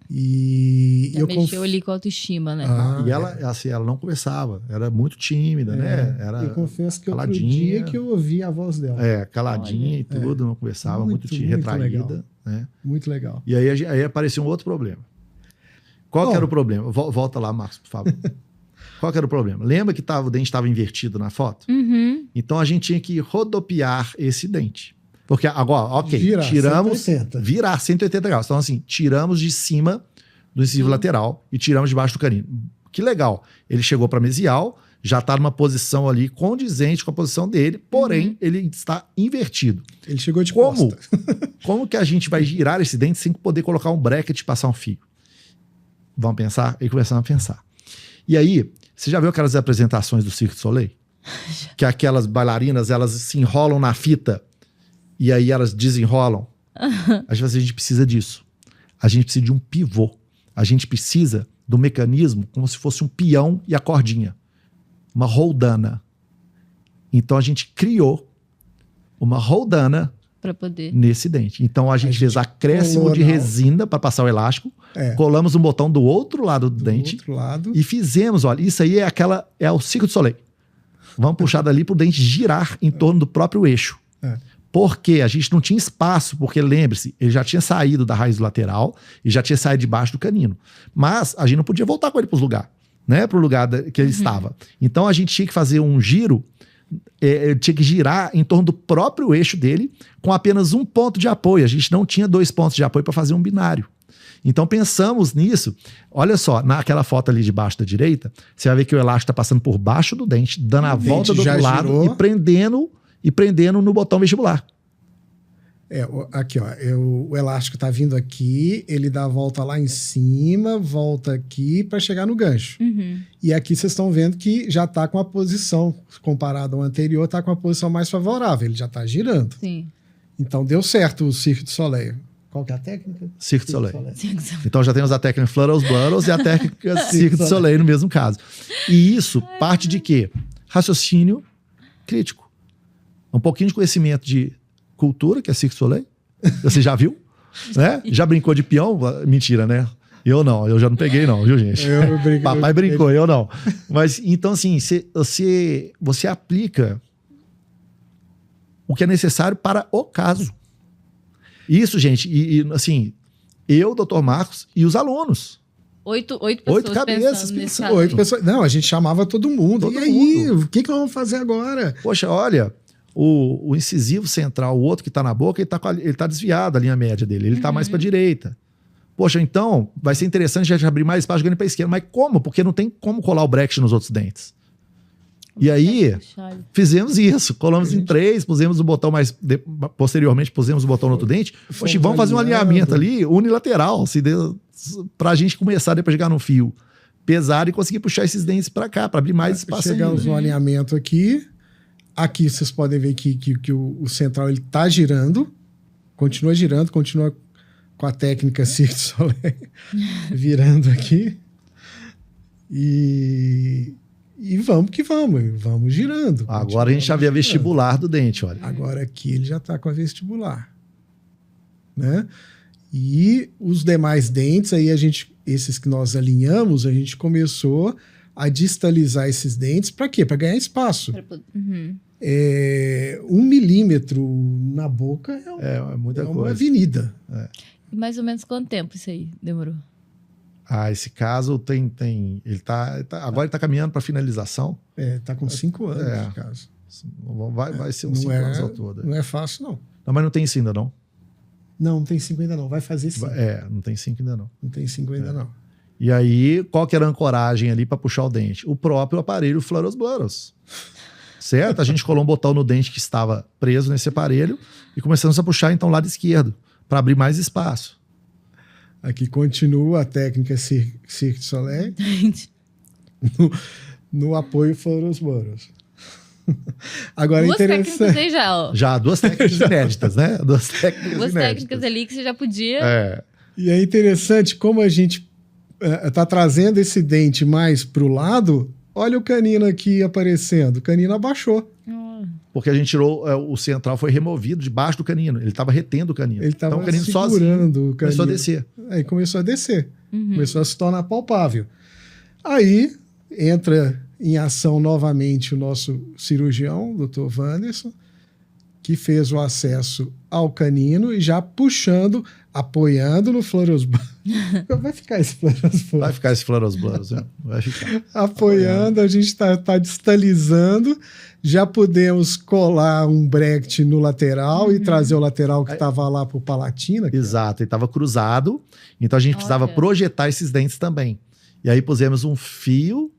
E Já mexeu ali com a autoestima, né? E ela, assim, ela não conversava. Era muito tímida, né? Era eu confesso que caladinha. outro dia que eu ouvi a voz dela. Caladinha e tudo, não conversava, muito retraída. Legal. Né? Muito legal. E aí apareceu um outro problema. Qual que era o problema? Volta lá, Marcos, por favor. Qual que era o problema? Lembra que o dente estava invertido na foto? Então a gente tinha que rodopiar esse dente. Porque agora, ok, tiramos... 180. Virar 180 graus. Então assim, tiramos de cima do incisivo lateral e tiramos de baixo do canino. Que legal. Ele chegou para mesial, já está numa posição ali condizente com a posição dele, porém ele está invertido. Ele chegou de costa. Como que a gente vai girar esse dente sem poder colocar um bracket e passar um fio? Vamos pensar? E começamos a pensar. E aí, você já viu aquelas apresentações do Cirque du Soleil? Que aquelas bailarinas, elas se enrolam na fita e aí elas desenrolam. A gente precisa disso. A gente precisa de um pivô. A gente precisa do mecanismo como se fosse um peão e a cordinha. Uma roldana. Então a gente criou uma roldana Para poder. nesse dente. Então a gente fez acréscimo de resina para passar o elástico, colamos um botão do outro lado do dente outro lado. E fizemos, olha, isso aí é o Cirque du Soleil. Vamos puxar dali para o dente girar em torno do próprio eixo. Porque a gente não tinha espaço, porque lembre-se, ele já tinha saído da raiz lateral e já tinha saído debaixo do canino. Mas a gente não podia voltar com ele para o lugar, né? Para o lugar que ele estava. Então a gente tinha que fazer um giro, tinha que girar em torno do próprio eixo dele com apenas um ponto de apoio. A gente não tinha 2 pontos de apoio para fazer um binário. Então pensamos nisso. Olha só, naquela foto ali de baixo da direita, você vai ver que o elástico está passando por baixo do dente, dando a volta do outro lado e prendendo no botão vestibular. Aqui, ó, o elástico está vindo aqui, ele dá a volta lá em cima, volta aqui para chegar no gancho. E aqui vocês estão vendo que já está com a posição, comparado ao anterior, está com a posição mais favorável, ele já está girando. Sim. Então deu certo o Cirque du Soleil. Qual que é a técnica? Cirque du Soleil. Então já temos a técnica Flutters Blutters e a técnica Cirque du Soleil no mesmo caso. E isso parte de quê? Raciocínio crítico. Um pouquinho de conhecimento de cultura, que é Cirque du Soleil. Você já viu? Né? Já brincou de peão? Mentira, né? Eu não, eu já não peguei não, viu, gente? Papai brincou, eu não. Mas, então, assim, você aplica o que é necessário para o caso. Isso, gente, e assim, eu, Dr. Marcos e os alunos. 8 cabeças pensando. 8 pessoas. Não, a gente chamava todo mundo. Todo e aí, mundo. o que nós vamos fazer agora? Poxa, olha, o incisivo central, o outro que está na boca, ele tá desviado a linha média dele, ele está mais para a direita. Poxa, então vai ser interessante a gente abrir mais espaço jogando para a esquerda. Mas como? Porque não tem como colar o bracket nos outros dentes. E aí, fizemos isso. Colamos em 3, pusemos o botão posteriormente pusemos o botão no outro dente. Poxa, vamos fazer um alinhamento ali unilateral, para a gente começar depois de chegar no fio pesado e conseguir puxar esses dentes para cá, para abrir mais espaço. Chegamos no alinhamento aqui. Aqui vocês podem ver que o central está girando. Continua girando, continua com a técnica Cirque du Soleil virando aqui. E vamos que vamos girando. Agora a gente já vê a vestibular do dente, olha. Agora aqui ele já está com a vestibular. Né? E os demais dentes, aí esses que nós alinhamos, a gente começou a distalizar esses dentes. Para quê? Para ganhar espaço. 1 milímetro na boca é muita coisa. Uma avenida. E mais ou menos quanto tempo isso aí demorou? Esse caso agora ele tá caminhando para finalização. Tá com 5 anos esse caso. Vai ser uns 5 anos ao todo. Não é fácil, não. Não, mas não tem 5 ainda, não. Não tem 5 ainda, não. Vai fazer 5. Não tem 5 ainda, não. Não tem 5 ainda, não. E aí, qual que era a ancoragem ali para puxar o dente? O próprio aparelho Fluorosblaros. Certo? A gente colou um botão no dente que estava preso nesse aparelho e começamos a puxar, então, o lado esquerdo, para abrir mais espaço. Aqui continua a técnica Cirque du Soleil no apoio Fluorosblaros. Agora, duas interessante. técnicas aí já, ó. Já, 2 técnicas inéditas, né? 2 técnicas Duas inéditas. técnicas ali que você já podia... E é interessante como a gente está trazendo esse dente mais para o lado. Olha o canino aqui aparecendo. O canino abaixou. Porque a gente tirou, o central foi removido debaixo do canino. Ele estava retendo o canino. Ele estava então, o canino segurando sozinho o canino. começou a descer. Aí começou a descer. Começou a se tornar palpável. Aí entra em ação novamente o nosso cirurgião, o Dr. Wanderson, que fez o acesso ao canino e já puxando, apoiando no Fluorosblaros. Vai ficar esse Fluorosblaros. Vai ficar esse Fluorosblaros, né? Vai ficar. Apoiando, a gente está distalizando. Já podemos colar um bracket no lateral e trazer o lateral que estava lá para o palatina. Exato, ele estava cruzado. Então a gente precisava projetar esses dentes também. E aí pusemos um fio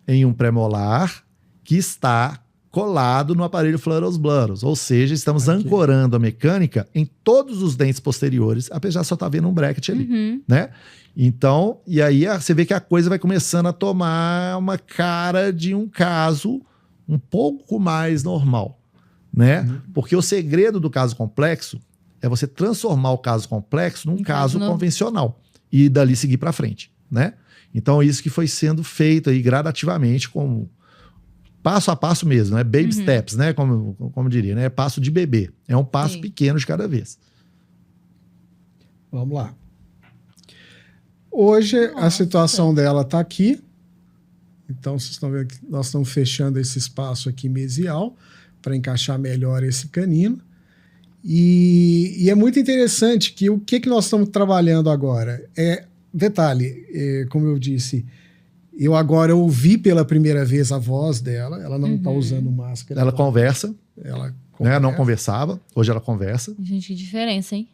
em um premolar que está colado no aparelho Fluorosblaros. Ou seja, estamos ancorando a mecânica em todos os dentes posteriores, apesar de só estar vendo um bracket ali, né? Então, e aí você vê que a coisa vai começando a tomar uma cara de um caso um pouco mais normal, né? Porque o segredo do caso complexo é você transformar o caso complexo num caso convencional e dali seguir para frente, né? Então, isso que foi sendo feito aí gradativamente, como passo a passo mesmo, né? Baby steps, né? Como diria, né? Passo de bebê. É um passo pequeno de cada vez. Vamos lá. Hoje, a situação dela está aqui. Então, vocês estão vendo que nós estamos fechando esse espaço aqui mesial para encaixar melhor esse canino. E é muito interessante que o que nós estamos trabalhando agora detalhe, como eu disse, eu agora ouvi pela primeira vez a voz dela, ela não está usando máscara. Ela conversa. Ela né? Não conversava, hoje ela conversa. Gente, que diferença, hein?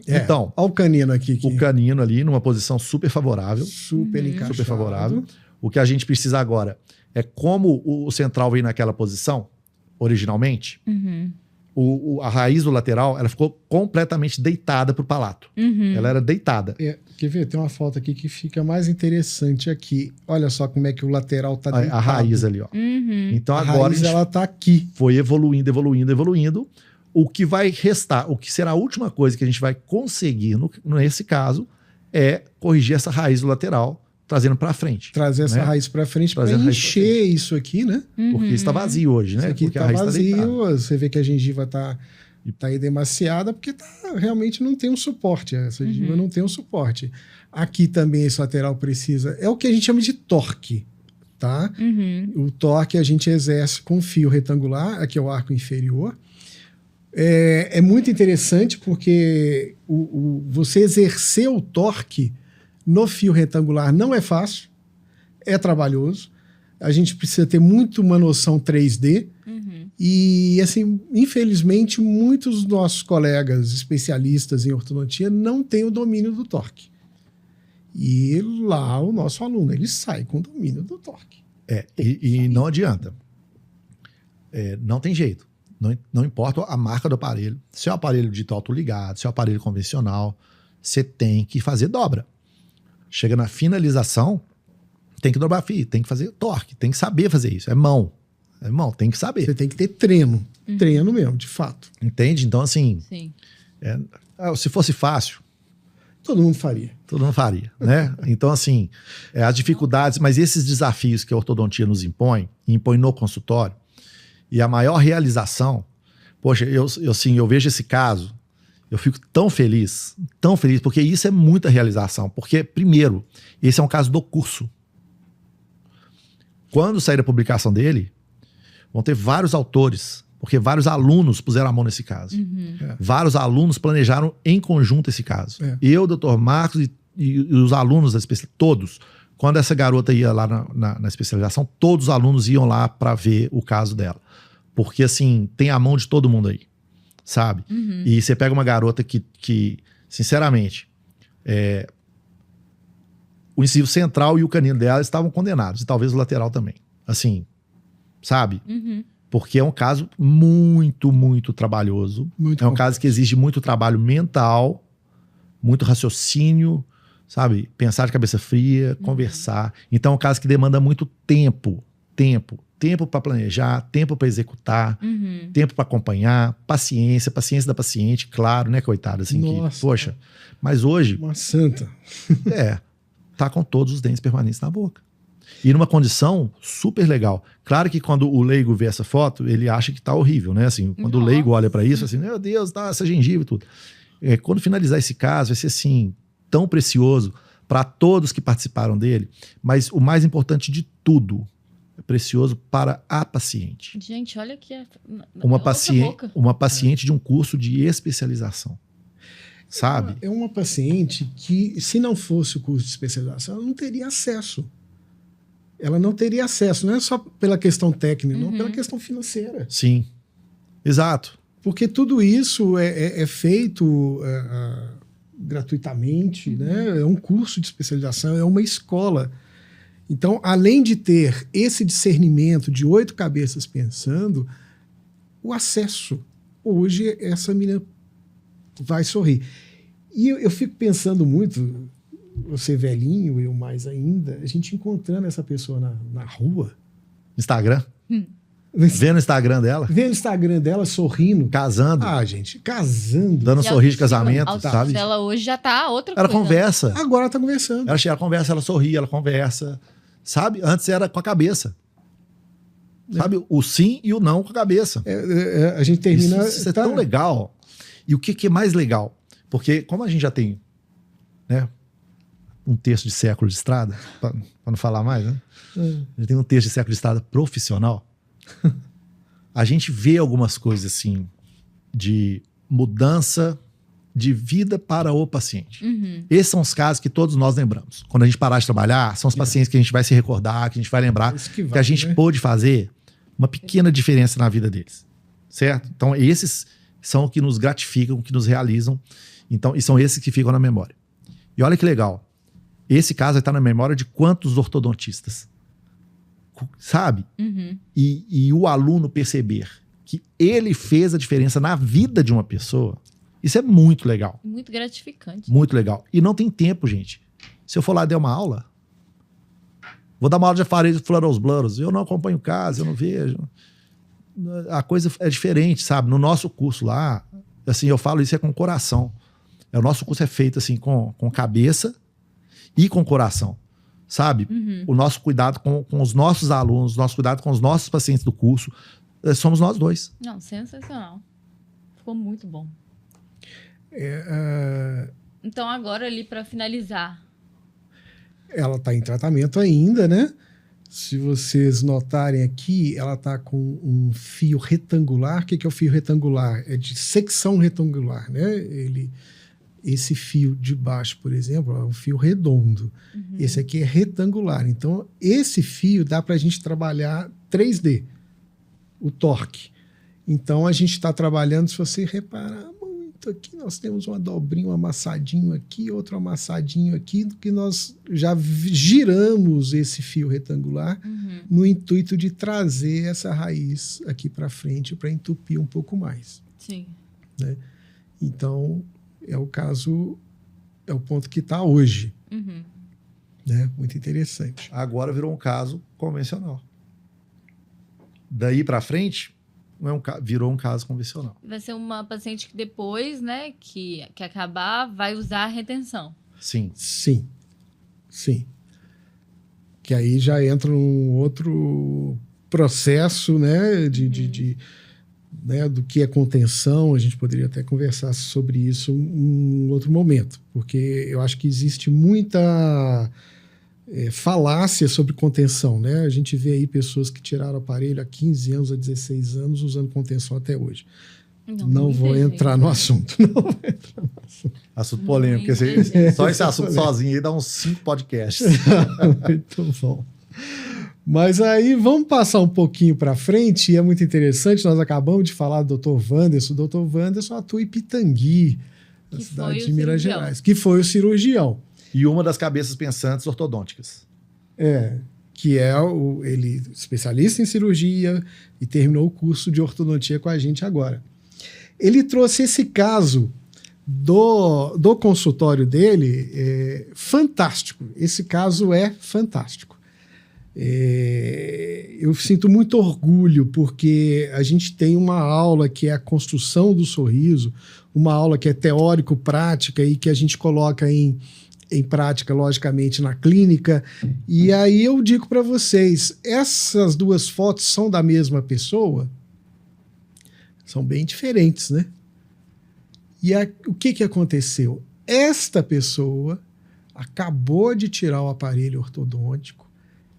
Então, olha o canino aqui. O canino ali numa posição super favorável. Super encaixado. Super favorável. O que a gente precisa agora é como o central veio naquela posição, originalmente, a raiz do lateral, ela ficou completamente deitada para o palato. Ela era deitada. Quer ver? Tem uma foto aqui que fica mais interessante aqui. Olha só como é que o lateral está deitado. A raiz ali, ó. Então a agora raiz, ela está aqui. Foi evoluindo. O que vai restar, o que será a última coisa que a gente vai conseguir nesse caso é corrigir essa raiz do lateral, trazendo para frente. Trazer essa raiz para frente para encher isso aqui, né? Porque está vazio hoje, né? Isso aqui está vazio, você vê que a gengiva está edemaciada porque realmente não tem um suporte. Essa gengiva não tem um suporte. Aqui também esse lateral precisa... É o que a gente chama de torque, tá? O torque a gente exerce com fio retangular, aqui é o arco inferior. É muito interessante porque você exercer o torque no fio retangular não é fácil, é trabalhoso. A gente precisa ter muito uma noção 3D. E, assim, infelizmente, muitos dos nossos colegas especialistas em ortodontia não têm o domínio do torque. E lá o nosso aluno, ele sai com o domínio do torque. E não adianta. Não tem jeito. Não importa a marca do aparelho. Se é um aparelho de autoligado, se é um aparelho convencional, você tem que fazer dobra. Chega na finalização, tem que dobrar fio, tem que fazer torque, tem que saber fazer isso. É mão, tem que saber. Você tem que ter treino. Treino mesmo, de fato. Entende? Então, assim, se fosse fácil... Todo mundo faria. Todo mundo faria, né? Então, assim, as dificuldades, mas esses desafios que a ortodontia nos impõe no consultório, e a maior realização, poxa, eu vejo esse caso, eu fico tão feliz, porque isso é muita realização. Porque, primeiro, esse é um caso do curso. Quando sair a publicação dele, vão ter vários autores, porque vários alunos puseram a mão nesse caso. Vários alunos planejaram em conjunto esse caso. Eu, Dr. Marcos e os alunos da especialização, todos, quando essa garota ia lá na especialização, todos os alunos iam lá para ver o caso dela. Porque, assim, tem a mão de todo mundo aí, sabe? E você pega uma garota que sinceramente, o incisivo central e o canino dela estavam condenados, e talvez o lateral também. Assim, sabe? Porque é um caso muito, muito trabalhoso. Muito é um complexo. caso que exige muito trabalho mental, muito raciocínio, sabe? Pensar de cabeça fria, conversar. Então é um caso que demanda muito tempo. Tempo para planejar, tempo para executar, tempo para acompanhar, paciência da paciente, claro, né, coitada? Assim, Nossa, poxa, mas hoje, uma santa. tá com todos os dentes permanentes na boca. E numa condição super legal. Claro que quando o leigo vê essa foto, ele acha que tá horrível, né? Assim, quando o leigo olha para isso, assim, meu Deus, tá essa gengiva e tudo. Quando finalizar esse caso, vai ser assim, tão precioso para todos que participaram dele, mas o mais importante de tudo, é precioso para a paciente. Gente, olha aqui. Uma paciente de um curso de especialização. Sabe? É uma paciente que, se não fosse o curso de especialização, ela não teria acesso. Ela não teria acesso, não é só pela questão técnica, não, pela questão financeira. Sim, exato. Porque tudo isso é feito gratuitamente, né? É um curso de especialização, é uma escola. Então, além de ter esse discernimento de 8 cabeças pensando, o acesso. Hoje, essa menina vai sorrir. E eu fico pensando muito, você velhinho, eu mais ainda, a gente encontrando essa pessoa na rua. Instagram? Vendo o Instagram dela? Vendo o Instagram dela sorrindo. Casando. Ah, gente, casando. Dando um sorriso de casamento, a sabe? Ela hoje já tá outra Ela coisa. conversa. Agora ela tá conversando. Ela conversa, ela sorri, ela conversa. Sabe? Antes era com a cabeça. Sabe? O sim e o não com a cabeça. A gente termina... Isso é tão legal. E o que é mais legal? Porque como a gente já tem, né, um terço de século de estrada, para não falar mais, né? A gente tem um terço de século de estrada profissional. A gente vê algumas coisas assim de mudança de vida para o paciente. Esses são os casos que todos nós lembramos. Quando a gente parar de trabalhar, são os pacientes que a gente vai se recordar, que a gente vai lembrar que a gente pôde fazer uma pequena diferença na vida deles. Certo? Então esses são os que nos gratificam, que nos realizam. Então, e são esses que ficam na memória. E olha que legal. Esse caso está na memória de quantos ortodontistas? Sabe? E o aluno perceber que ele fez a diferença na vida de uma pessoa, isso é muito legal. Muito gratificante. Muito legal. E não tem tempo, gente. Se eu for lá dar uma aula, vou dar uma aula de aparelhos fluoros blurros, eu não acompanho o caso, eu não vejo. A coisa é diferente, sabe? No nosso curso lá, assim, eu falo isso com o coração. O nosso curso é feito assim com cabeça e com coração, sabe? O nosso cuidado com os nossos alunos, o nosso cuidado com os nossos pacientes do curso, somos nós dois. Não, sensacional. Ficou muito bom. Então agora ali para finalizar. Ela está em tratamento ainda, né? Se vocês notarem aqui, ela está com um fio retangular. O que é o fio retangular? É de secção retangular, né? Esse fio de baixo, por exemplo, é um fio redondo. Esse aqui é retangular. Então, esse fio dá para a gente trabalhar 3D, o torque. Então, a gente está trabalhando, se você reparar muito aqui, nós temos uma dobrinha, um amassadinho aqui, outro amassadinho aqui, que nós já giramos esse fio retangular no intuito de trazer essa raiz aqui para frente para entupir um pouco mais. Sim. Né? Então, é o caso, é o ponto que está hoje. Né? Muito interessante. Agora virou um caso convencional. Daí para frente, virou um caso convencional. Vai ser uma paciente que depois, né, que acabar, vai usar a retenção. Sim. Sim. Sim. Que aí já entra um outro processo, né, né, do que é contenção. A gente poderia até conversar sobre isso em outro momento, porque eu acho que existe muita falácia sobre contenção, né? A gente vê aí pessoas que tiraram o aparelho há 15 anos, há 16 anos, usando contenção até hoje. Não vou entrar no assunto. Assunto polêmico. Muita Porque só esse assunto sozinho aí dá uns 5 podcasts. Muito bom. Mas aí vamos passar um pouquinho para frente, e é muito interessante, nós acabamos de falar do Dr. Wanderson. O Dr. Wanderson atua em Pitangui, na cidade de Minas Gerais, que foi o cirurgião. E uma das cabeças pensantes ortodônticas. Que é ele especialista em cirurgia e terminou o curso de ortodontia com a gente agora. Ele trouxe esse caso do consultório dele, fantástico. Esse caso é fantástico. Eu sinto muito orgulho porque a gente tem uma aula que é a construção do sorriso, uma aula que é teórico-prática e que a gente coloca em prática, logicamente, na clínica. E aí eu digo para vocês, essas duas fotos são da mesma pessoa? São bem diferentes, né? E o que aconteceu? Esta pessoa acabou de tirar o aparelho ortodôntico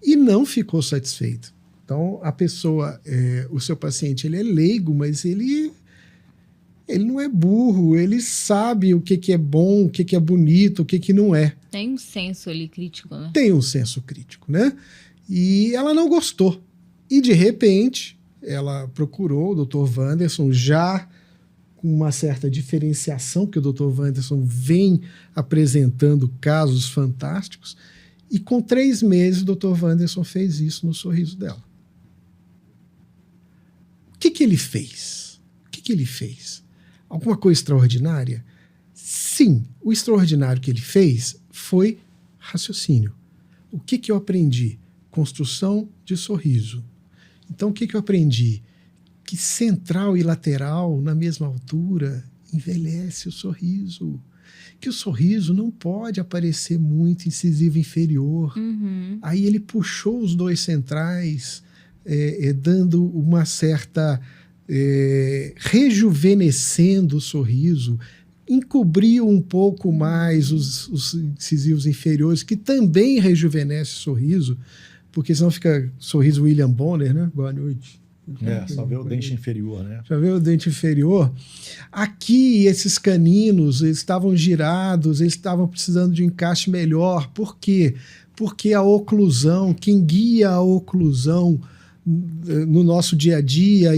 e não ficou satisfeito. Então, a pessoa, o seu paciente, ele é leigo, mas ele não é burro, ele sabe o que é bom, o que é bonito, o que não é. Tem um senso ali crítico, né? Tem um senso crítico, né? E ela não gostou. E, de repente, ela procurou o Dr. Wanderson, já com uma certa diferenciação, que o Dr. Wanderson vem apresentando casos fantásticos, e com 3 meses o Dr. Wanderson fez isso no sorriso dela. O que ele fez? O que ele fez? Alguma coisa extraordinária? Sim, o extraordinário que ele fez foi raciocínio. O que eu aprendi? Construção de sorriso. Então, o que eu aprendi? Que central e lateral, na mesma altura, envelhece o sorriso. Que o sorriso não pode aparecer muito incisivo inferior. Uhum. Aí ele puxou os 2 centrais, dando uma certa... rejuvenescendo o sorriso, encobriu um pouco mais os incisivos inferiores, que também rejuvenesce o sorriso, porque senão fica sorriso William Bonner, né? Boa noite. Só vê o dente inferior, né? Já vê o dente inferior? Aqui, esses caninos, eles estavam girados, eles estavam precisando de um encaixe melhor. Por quê? Porque a oclusão, quem guia a oclusão no nosso dia a dia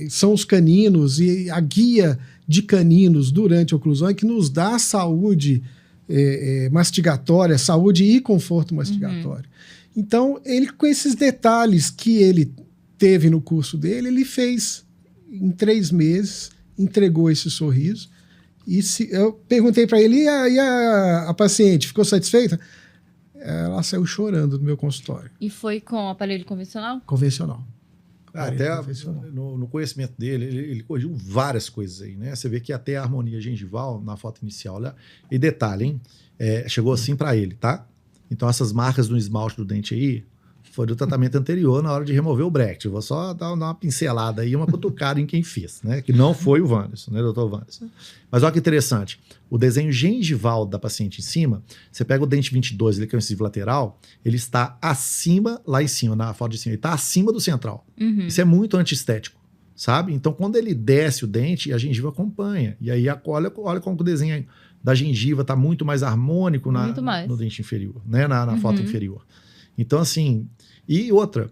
são os caninos, e a guia de caninos durante a oclusão é que nos dá saúde mastigatória, saúde e conforto mastigatório. Então, ele, com esses detalhes que ele teve no curso dele, ele fez em 3 meses, entregou esse sorriso. E eu perguntei para ele, e a paciente ficou satisfeita? Ela saiu chorando do meu consultório. E foi com aparelho convencional? Convencional. Até no conhecimento dele, ele corrigiu várias coisas aí, né? Você vê que até a harmonia gengival, na foto inicial, olha, e detalhe, hein? Chegou assim para ele, tá? Então essas marcas no esmalte do dente aí foi do tratamento anterior na hora de remover o bracket. Eu vou só dar uma pincelada aí, uma cutucada em quem fez, né? Que não foi o Wanderson, né, Dr. Wanderson? Mas olha que interessante. O desenho gengival da paciente em cima, você pega o dente 22, ele que é o incisivo lateral, ele está acima, lá em cima, na foto de cima, ele está acima do central. Uhum. Isso é muito antiestético, sabe? Então, quando ele desce o dente, a gengiva acompanha. E aí, olha como o desenho da gengiva está muito mais harmônico no dente inferior, né? Na foto inferior. Então, assim... E outra,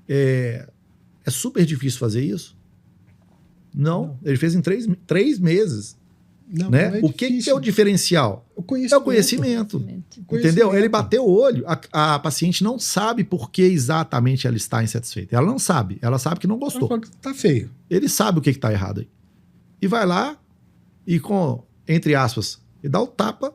é super difícil fazer isso? Não. Ele fez em 3 meses. Não, né? não é o que é o diferencial? O conhecimento. É o conhecimento. Entendeu? Ele bateu o olho, a paciente não sabe por que exatamente ela está insatisfeita. Ela não sabe. Ela sabe que não gostou. Ela fala que tá feio. Ele sabe o que está errado aí. E vai lá e com, entre aspas, e dá o tapa,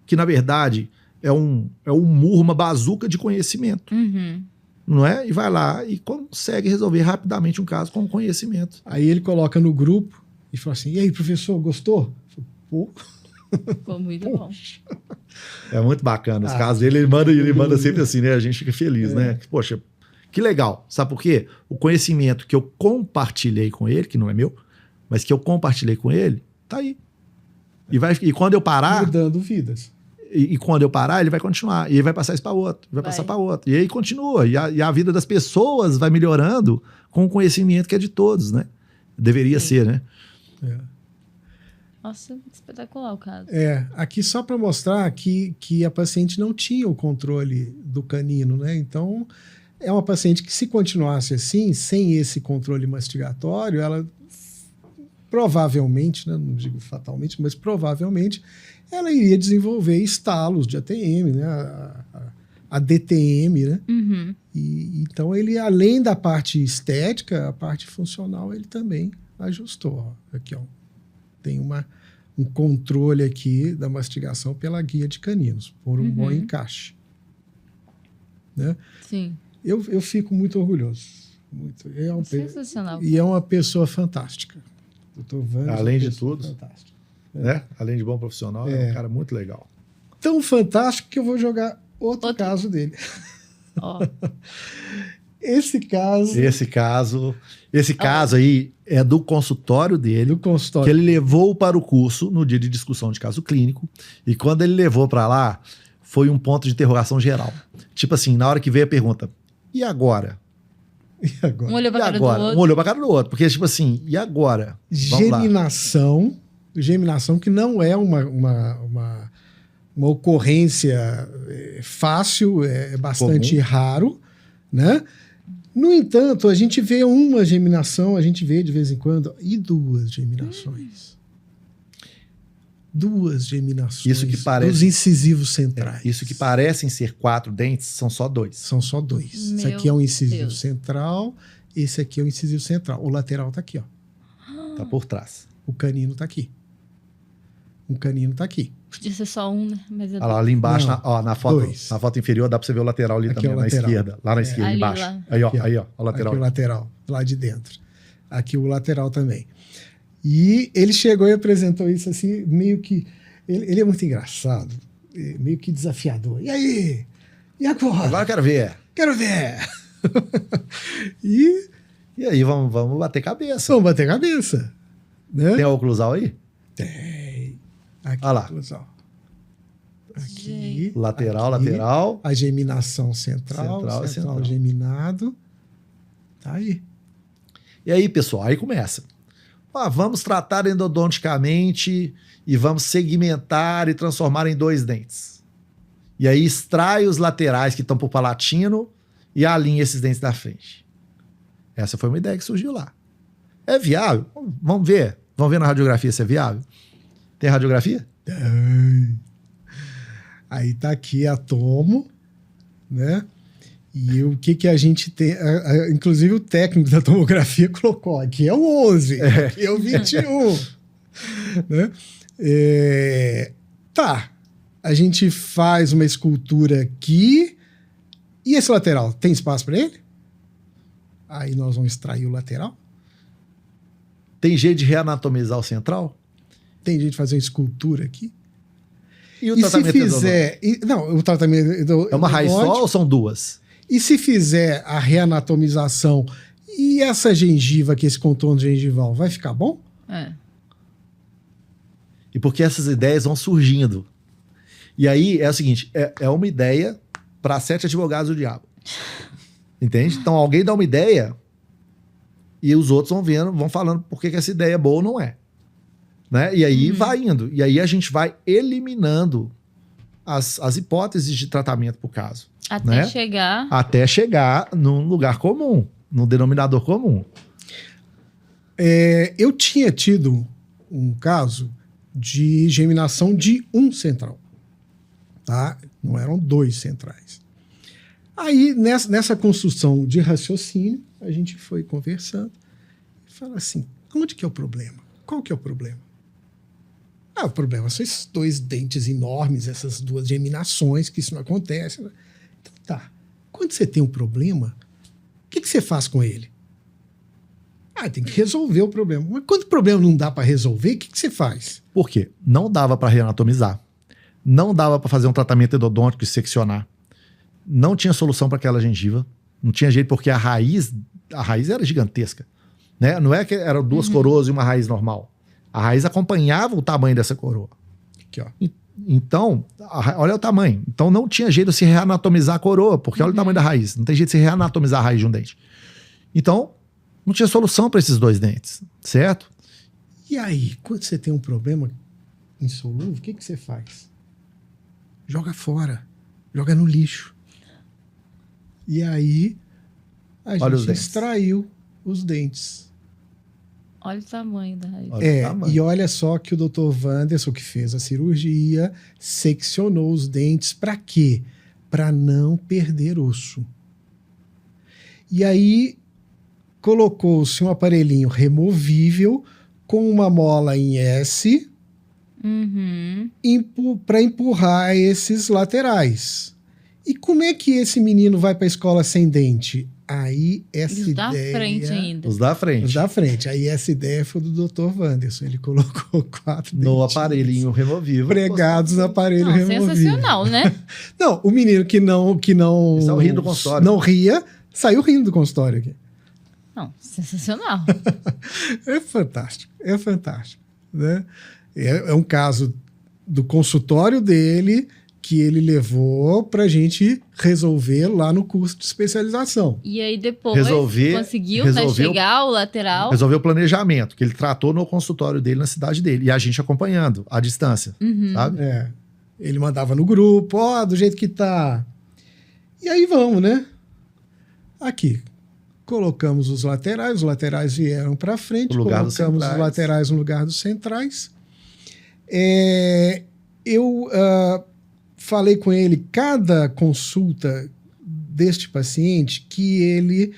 que na verdade é um murro, uma bazuca de conhecimento. Uhum. Não é? E vai lá e consegue resolver rapidamente um caso com conhecimento. Aí ele coloca no grupo e fala assim, e aí, professor, gostou? Pô. Ficou muito bom. É muito bacana. Os casos dele, ele manda sempre assim, né? A gente fica feliz, né? Poxa, que legal. Sabe por quê? O conhecimento que eu compartilhei com ele, que não é meu, mas que eu compartilhei com ele, tá aí. E quando eu parar... Mudando vidas. E quando eu parar, ele vai continuar. E ele vai passar isso para outro. Vai passar para outro. E aí continua. E a vida das pessoas vai melhorando com o conhecimento que é de todos, né? Deveria ser, né? Nossa, espetacular o caso. Aqui só para mostrar que a paciente não tinha o controle do canino, né? Então, é uma paciente que, se continuasse assim, sem esse controle mastigatório, ela provavelmente, né, não digo fatalmente, mas provavelmente, ela iria desenvolver estalos de ATM, né? A DTM, né? Uhum. E, então, ele, além da parte estética, a parte funcional, ele também ajustou. Ó. Aqui, ó. Tem um controle aqui da mastigação pela guia de caninos, por um bom encaixe. Né? Sim. Eu fico muito orgulhoso. Sensacional. E é uma pessoa fantástica. Dr. Vânia, além de tudo, fantástico. né? Além de bom profissional, é um cara muito legal. Tão fantástico que eu vou jogar outro caso dele. Ó. Esse caso aí é do consultório dele, que ele levou para o curso no dia de discussão de caso clínico, e quando ele levou para lá, foi um ponto de interrogação geral. Tipo assim, na hora que veio a pergunta, e agora? Um olhou para a cara do outro. Um olhou para a cara do outro, porque tipo assim, e agora? Geminação que não é uma ocorrência fácil, é bastante raro, né? No entanto, a gente vê uma geminação, a gente vê de vez em quando, e duas geminações. Duas geminações isso que parece, dos incisivos centrais. Isso que parecem ser 4 dentes, são só 2. São só 2. Esse aqui é um incisivo central, esse aqui é um incisivo central. O lateral tá aqui, ó. Tá por trás. O canino tá aqui. O canino tá aqui. Podia ser só um, né? Mas olha lá, ali embaixo, na foto inferior, dá pra você ver o lateral ali aqui também, na esquerda. Lá na esquerda, ali, embaixo. Lá. Aí, ó, o lateral. Aqui o lateral, lá de dentro. Aqui o lateral também. E ele chegou e apresentou isso assim, meio que... Ele é muito engraçado, meio que desafiador. E aí? E agora? Agora eu quero ver. Quero ver! E aí, vamos bater cabeça. Vamos bater cabeça. Né? Tem a oclusal aí? Tem. Aqui, olha lá. Aqui. Lateral. A geminação central geminado. Tá aí. E aí, pessoal, aí começa. Vamos tratar endodonticamente e vamos segmentar e transformar em 2 dentes. E aí extrai os laterais que estão pro palatino e alinha esses dentes da frente. Essa foi uma ideia que surgiu lá. É viável? Vamos ver. Vamos ver na radiografia se é viável. Tem radiografia? Aí tá aqui a tomo, né? E o que a gente tem... inclusive o técnico da tomografia colocou, aqui é o 11, aqui é o 21. Né? Tá, a gente faz uma escultura aqui, e esse lateral, tem espaço para ele? Aí nós vamos extrair o lateral. Tem jeito de reanatomizar o central? Tem jeito de fazer uma escultura aqui? E o tratamento se fizer... não, o tratamento... É uma raiz só ou são 2? E se fizer a reanatomização e essa gengiva aqui, esse contorno gengival, vai ficar bom? E porque essas ideias vão surgindo. E aí é o seguinte, é uma ideia para 7 advogados do diabo. Entende? Então alguém dá uma ideia e os outros vão falando por que essa ideia é boa ou não é. Né? E aí vai indo. E aí a gente vai eliminando as hipóteses de tratamento pro caso. Até chegar num lugar comum, num denominador comum. Eu tinha tido um caso de geminação de um central. Tá? Não eram 2 centrais. Aí, nessa construção de raciocínio, a gente foi conversando e falou assim, onde que é o problema? Qual que é o problema? O problema são esses 2 dentes enormes, essas 2 geminações, que isso não acontece. Então, tá. Quando você tem um problema, o que você faz com ele? Tem que resolver o problema. Mas quando o problema não dá para resolver, o que você faz? Por quê? Não dava para reanatomizar. Não dava para fazer um tratamento endodôntico e seccionar. Não tinha solução para aquela gengiva. Não tinha jeito, porque a raiz era gigantesca. Né? Não é que eram 2 coroas e uma raiz normal. A raiz acompanhava o tamanho dessa coroa. Aqui, ó. Então, olha o tamanho. Então não tinha jeito de se reanatomizar a coroa, porque olha o tamanho da raiz. Não tem jeito de se reanatomizar a raiz de um dente. Então, não tinha solução para esses 2 dentes, certo? E aí, quando você tem um problema insolúvel, o que você faz? Joga fora. Joga no lixo. E aí, a gente extraiu os dentes. Olha o tamanho da raiz. E olha só que o Dr. Wanderson, que fez a cirurgia, seccionou os dentes para quê? Para não perder osso. E aí, colocou-se um aparelhinho removível com uma mola em S para empurrar esses laterais. E como é que esse menino vai para a escola sem dente? Aí essa Os ideia... da frente ainda. Os da frente. Os da frente. Aí essa ideia foi do Dr. Wanderson. Ele colocou 4 no aparelhinho removível. Pregados no aparelho removível. Sensacional, né? Não, o menino que não saiu rindo do consultório. Não ria, saiu rindo do consultório aqui. Não, sensacional. É fantástico, né? É um caso do consultório dele que ele levou para a gente resolver lá no curso de especialização. E aí depois conseguiu chegar ao lateral. Resolver o planejamento, que ele tratou no consultório dele, na cidade dele. E a gente acompanhando, à distância, sabe? Ele mandava no grupo, do jeito que tá. E aí vamos, né? Aqui. Colocamos os laterais vieram para frente, colocamos os laterais no lugar dos centrais. Eu falei com ele, cada consulta deste paciente, que ele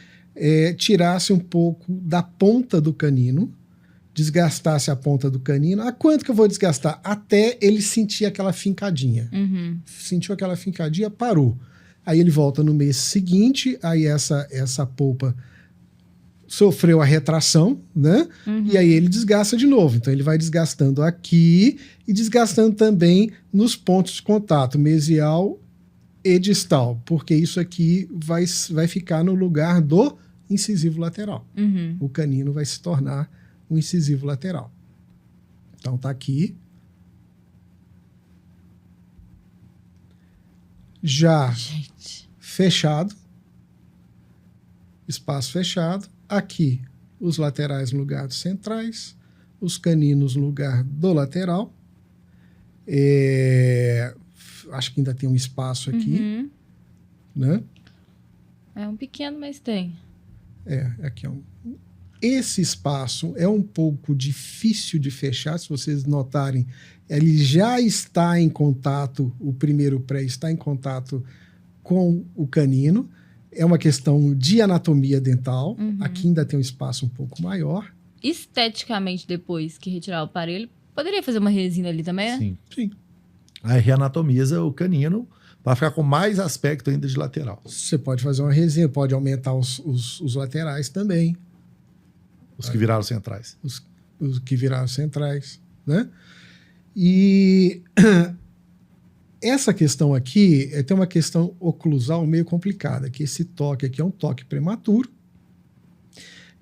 tirasse um pouco da ponta do canino, desgastasse a ponta do canino. A quanto que eu vou desgastar? Até ele sentir aquela fincadinha. Sentiu aquela fincadinha, parou. Aí ele volta no mês seguinte, aí essa polpa sofreu a retração, né? E aí ele desgasta de novo. Então ele vai desgastando aqui e desgastando também nos pontos de contato, mesial e distal, porque isso aqui vai ficar no lugar do incisivo lateral. O canino vai se tornar um incisivo lateral. Então tá aqui. Já fechado, espaço fechado, aqui os laterais no lugar dos centrais, os caninos no lugar do lateral, acho que ainda tem um espaço aqui, né? É um pequeno, mas tem. Aqui é esse espaço é um pouco difícil de fechar, se vocês notarem, ele já está em contato, o primeiro pré está em contato com o canino, é uma questão de anatomia dental, aqui ainda tem um espaço um pouco maior. Esteticamente, depois que retirar o aparelho, poderia fazer uma resina ali também, né? Sim. Aí reanatomiza o canino para ficar com mais aspecto ainda de lateral. Você pode fazer uma resina, pode aumentar os laterais também. Os que viraram centrais. Os que viraram centrais, né? E essa questão aqui tem uma questão oclusal meio complicada, que esse toque aqui é um toque prematuro.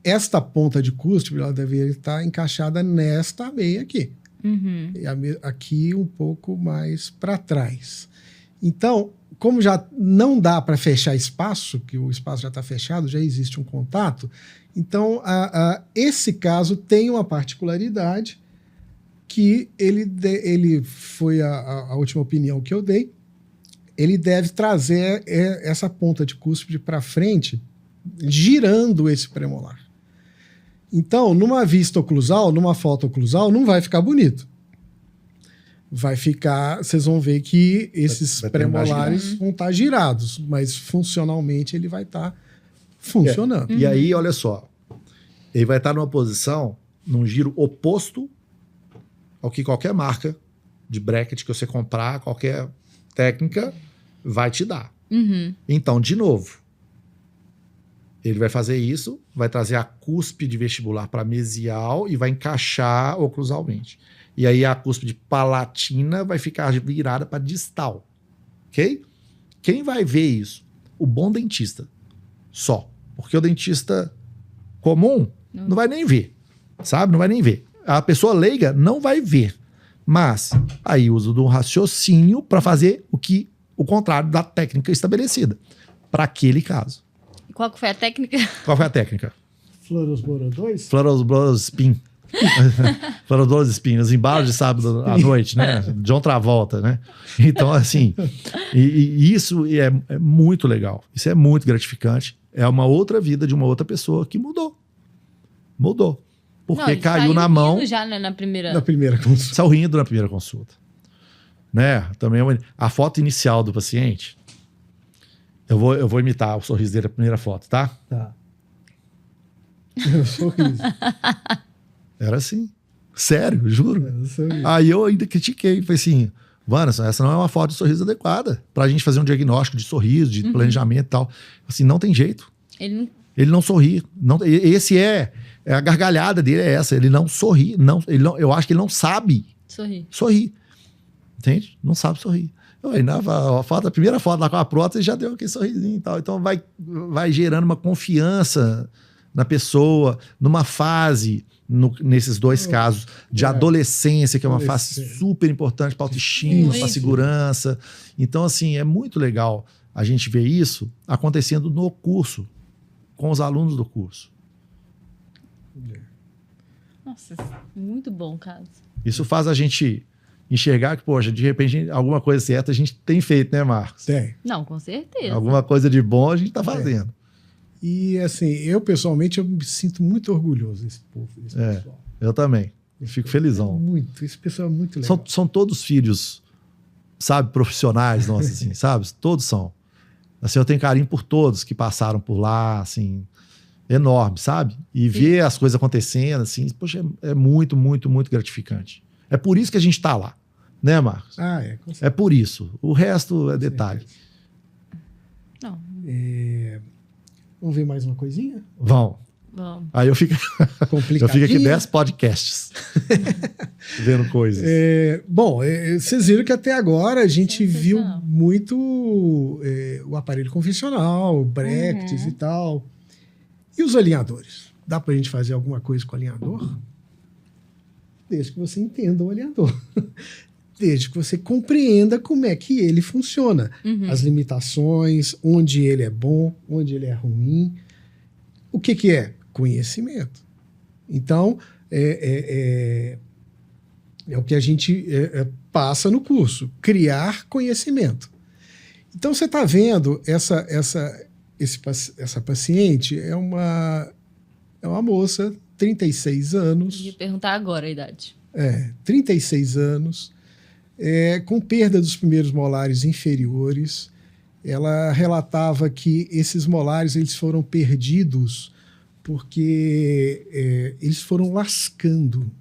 Esta ponta de cúspide, ela deveria estar encaixada nesta meia aqui. E aqui um pouco mais para trás. Então, como já não dá para fechar espaço, que o espaço já está fechado, já existe um contato, então esse caso tem uma particularidade que ele foi a última opinião que eu dei, ele deve trazer essa ponta de cúspide para frente, girando esse premolar. Então, numa vista oclusal, numa foto oclusal, não vai ficar bonito. Vai ficar, vocês vão ver que esses premolares vão estar girados, mas funcionalmente ele vai estar funcionando. E aí, olha só, ele vai estar numa posição, num giro oposto ao que qualquer marca de bracket que você comprar, qualquer técnica, vai te dar. Então, de novo, ele vai fazer isso, vai trazer a cúspide vestibular para mesial e vai encaixar oclusalmente. E aí a cúspide palatina vai ficar virada para distal. Ok? Quem vai ver isso? O bom dentista. Só. Porque o dentista comum não vai nem ver. Sabe? Não vai nem ver. A pessoa leiga não vai ver. Mas aí uso do raciocínio para fazer o contrário da técnica estabelecida. Para aquele caso. Qual que foi a técnica? Qual foi a técnica? Fluorosboro 2? Fluorosboro Spin. Foram 12 espinhos, embalo de sábado à noite, né? John Travolta, né? Então, assim, e isso é muito legal. Isso é muito gratificante. É uma outra vida de uma outra pessoa que mudou. Mudou. Porque Não, caiu na mão. Já, né, na primeira consulta. Saiu rindo na primeira consulta. Né? Também a foto inicial do paciente. Eu vou imitar o sorriso dele na primeira foto, tá? Tá. Eu sorriso. Era assim. Sério, juro. Eu sorriso. Aí eu ainda critiquei. Falei assim, Wanderson, essa não é uma foto de sorriso adequada pra gente fazer um diagnóstico de sorriso, de planejamento e tal. Assim, não tem jeito. Ele não sorri. Não, esse é a gargalhada dele é essa. Ele não sorri. Eu acho que ele não sabe sorrir. Entende? Não sabe sorrir. Aí, a primeira foto lá com a prótese já deu aquele sorrisinho e tal. Então vai gerando uma confiança na pessoa, numa fase, nesses dois casos, de adolescência, que é uma fase super importante para autoestima, para segurança. Então, assim, é muito legal a gente ver isso acontecendo no curso, com os alunos do curso. Nossa, muito bom, caso. Isso faz a gente enxergar que, poxa, de repente, alguma coisa certa a gente tem feito, né, Marcos? Tem. Não, com certeza. Alguma coisa de bom a gente está fazendo. E, assim, eu, pessoalmente, eu me sinto muito orgulhoso desse povo, desse pessoal. Eu também. Eu fico felizão. Muito. Esse pessoal é muito legal. São todos filhos, sabe, profissionais nossos, assim, sabe? Todos são. Assim, eu tenho carinho por todos que passaram por lá, assim, enorme, sabe? E ver as coisas acontecendo, assim, poxa, é muito, muito, muito gratificante. É por isso que a gente está lá, né, Marcos? Com certeza. É por isso. O resto é detalhe. Não. Vamos ver mais uma coisinha? Vamos. Aí eu fico aqui 10 podcasts vendo coisas. Bom, vocês viram que até agora a gente viu muito o aparelho convencional, Brechts e tal. E os alinhadores? Dá pra gente fazer alguma coisa com o alinhador? Desde que você entenda o alinhador. Desde que você compreenda como é que ele funciona. As limitações, onde ele é bom, onde ele é ruim. O que é? Conhecimento. Então, é o que a gente passa no curso. Criar conhecimento. Então, você está vendo essa paciente é uma moça, 36 anos. Eu ia perguntar agora a idade. 36 anos, com perda dos primeiros molares inferiores. Ela relatava que esses molares eles foram perdidos porque eles foram lascando.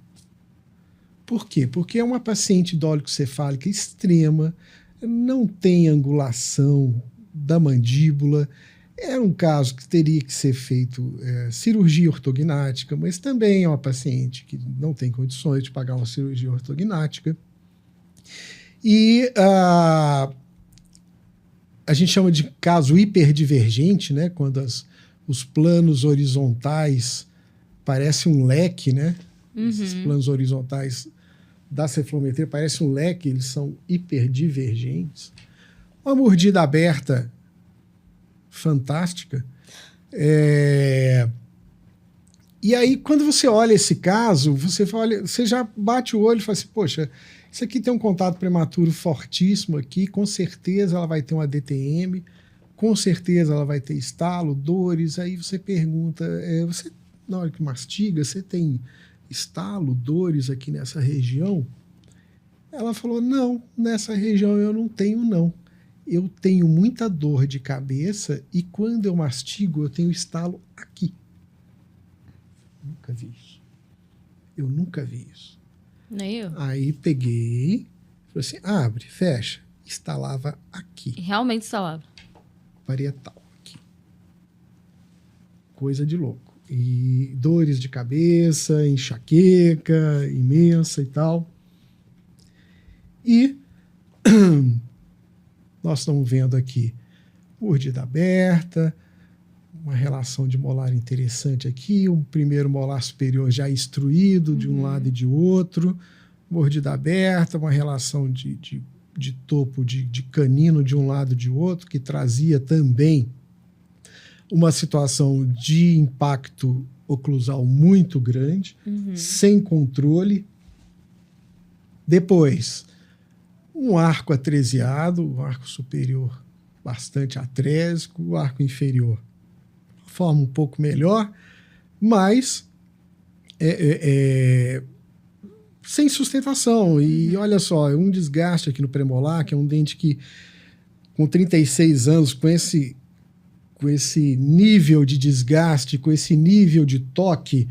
Por quê? Porque é uma paciente dólico-cefálica extrema, não tem angulação da mandíbula. Era um caso que teria que ser feito cirurgia ortognática, mas também é uma paciente que não tem condições de pagar uma cirurgia ortognática. E a gente chama de caso hiperdivergente, né? Quando os planos horizontais parecem um leque, né? Esses planos horizontais da cefalometria parecem um leque, eles são hiperdivergentes. Uma mordida aberta fantástica. E aí, quando você olha esse caso, você já bate o olho e fala assim, poxa, isso aqui tem um contato prematuro fortíssimo aqui, com certeza ela vai ter uma DTM, com certeza ela vai ter estalo, dores. Aí você pergunta, você na hora que mastiga, você tem estalo, dores aqui nessa região? Ela falou, não, nessa região eu não tenho, não. Eu tenho muita dor de cabeça e quando eu mastigo, eu tenho estalo aqui. Nunca vi isso. Eu nunca vi isso. Nem eu. Aí peguei, falei assim, abre, fecha. Estalava aqui. Realmente instalava. Parietal, aqui. Coisa de louco. E dores de cabeça, enxaqueca imensa e tal. E nós estamos vendo aqui mordida aberta, uma relação de molar interessante aqui, um primeiro molar superior já instruído de um lado e de outro, mordida aberta, uma relação de topo de canino de um lado e de outro, que trazia também uma situação de impacto oclusal muito grande, sem controle. Depois, um arco atresiado, o arco superior bastante atrésico, o arco inferior forma um pouco melhor, mas sem sustentação. E olha só, um desgaste aqui no premolar, que é um dente que, com 36 anos, com esse nível de desgaste, com esse nível de toque,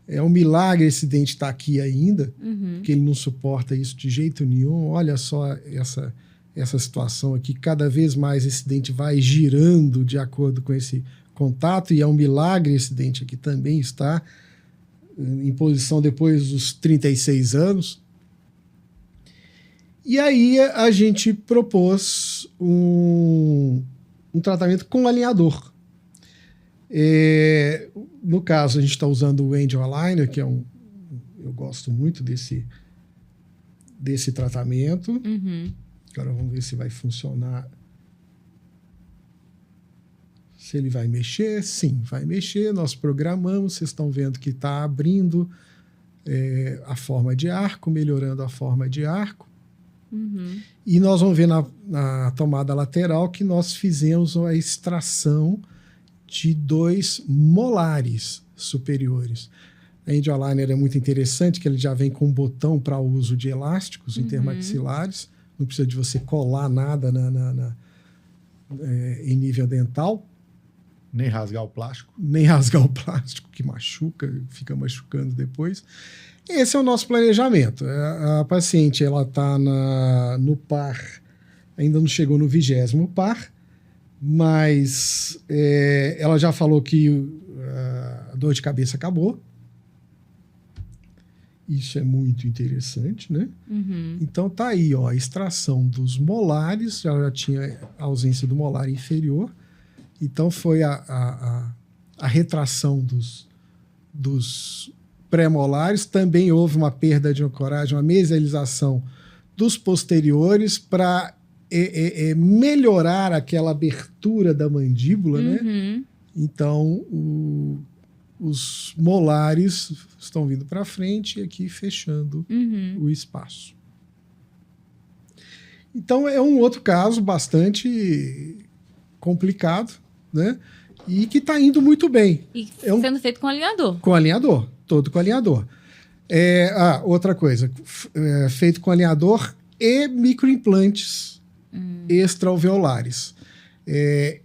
é um milagre esse dente estar aqui ainda, porque ele não suporta isso de jeito nenhum. Olha só essa situação aqui, cada vez mais esse dente vai girando de acordo com esse contato, e é um milagre esse dente aqui também estar em posição depois dos 36 anos. E aí a gente propôs um tratamento com alinhador. No caso, a gente está usando o Angel Aligner, que eu gosto muito desse tratamento. Agora vamos ver se vai funcionar. Se ele vai mexer. Sim, vai mexer. Nós programamos. Vocês estão vendo que está abrindo a forma de arco, melhorando a forma de arco. E nós vamos ver na tomada lateral que nós fizemos a extração de 2 molares superiores. A Angel Aligner é muito interessante, que ele já vem com um botão para uso de elásticos intermaxilares. Não precisa de você colar nada em nível dental. Nem rasgar o plástico. Nem rasgar o plástico, que machuca, fica machucando depois. Esse é o nosso planejamento. A paciente está no par, ainda não chegou no 20º par, mas ela já falou que a dor de cabeça acabou. Isso é muito interessante, né? Então tá aí, ó, a extração dos molares, ela já tinha a ausência do molar inferior, então foi a retração dos pré-molares. Também houve uma perda de ancoragem, uma mesialização dos posteriores para melhorar aquela abertura da mandíbula, né? Então, os molares estão vindo para frente e aqui fechando o espaço. Então, é um outro caso bastante complicado, né? E que está indo muito bem. E sendo feito com alinhador. Com alinhador, todo com alinhador. Outra coisa, feito com alinhador e microimplantes extraalveolares.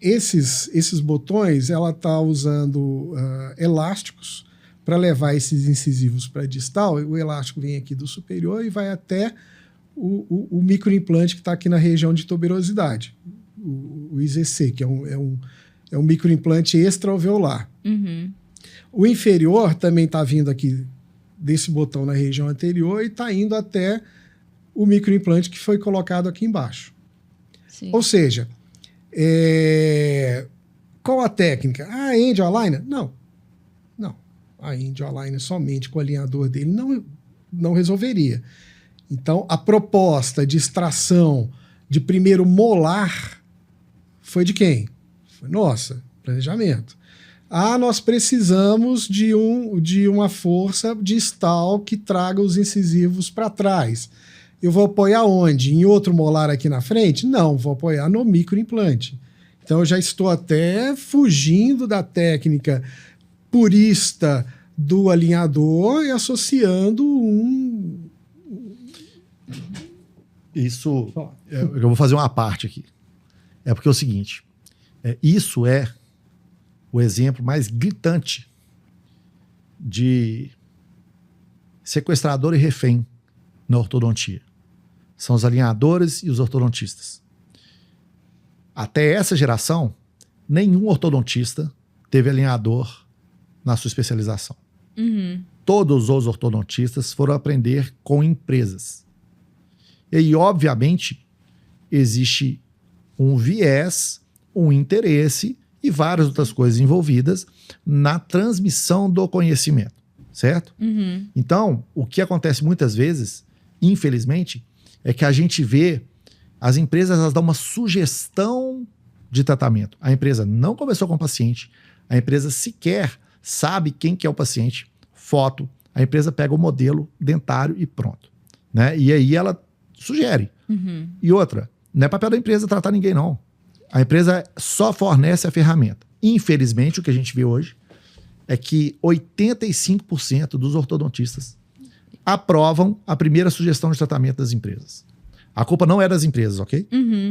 Esses botões, ela está usando elásticos para levar esses incisivos para a distal. O elástico vem aqui do superior e vai até o microimplante que está aqui na região de tuberosidade, o IZC, que é um microimplante extraalveolar. O inferior também está vindo aqui desse botão na região anterior e está indo até o microimplante que foi colocado aqui embaixo. Sim. Ou seja, qual a técnica? A Angel Aligner? Não. A Angel Aligner somente com o alinhador dele não resolveria. Então, a proposta de extração de primeiro molar foi de quem? Foi nossa, planejamento. Nós precisamos de uma força distal que traga os incisivos para trás. Eu vou apoiar onde? Em outro molar aqui na frente? Não, vou apoiar no microimplante. Então, eu já estou até fugindo da técnica purista do alinhador e associando Isso, eu vou fazer uma parte aqui. É porque é o seguinte, isso é o exemplo mais gritante de sequestrador e refém na ortodontia. São os alinhadores e os ortodontistas. Até essa geração, nenhum ortodontista teve alinhador na sua especialização. Todos os ortodontistas foram aprender com empresas. E aí, obviamente, existe um viés, um interesse e várias outras coisas envolvidas na transmissão do conhecimento, certo? Então, o que acontece muitas vezes, infelizmente, é que a gente vê as empresas, elas dão uma sugestão de tratamento. A empresa não conversou com o paciente, a empresa sequer sabe quem que é o paciente, foto, a empresa pega o modelo dentário e pronto. Né? E aí ela sugere. E outra, não é papel da empresa tratar ninguém, não. A empresa só fornece a ferramenta. Infelizmente, o que a gente vê hoje é que 85% dos ortodontistas aprovam a primeira sugestão de tratamento das empresas. A culpa não é das empresas, ok?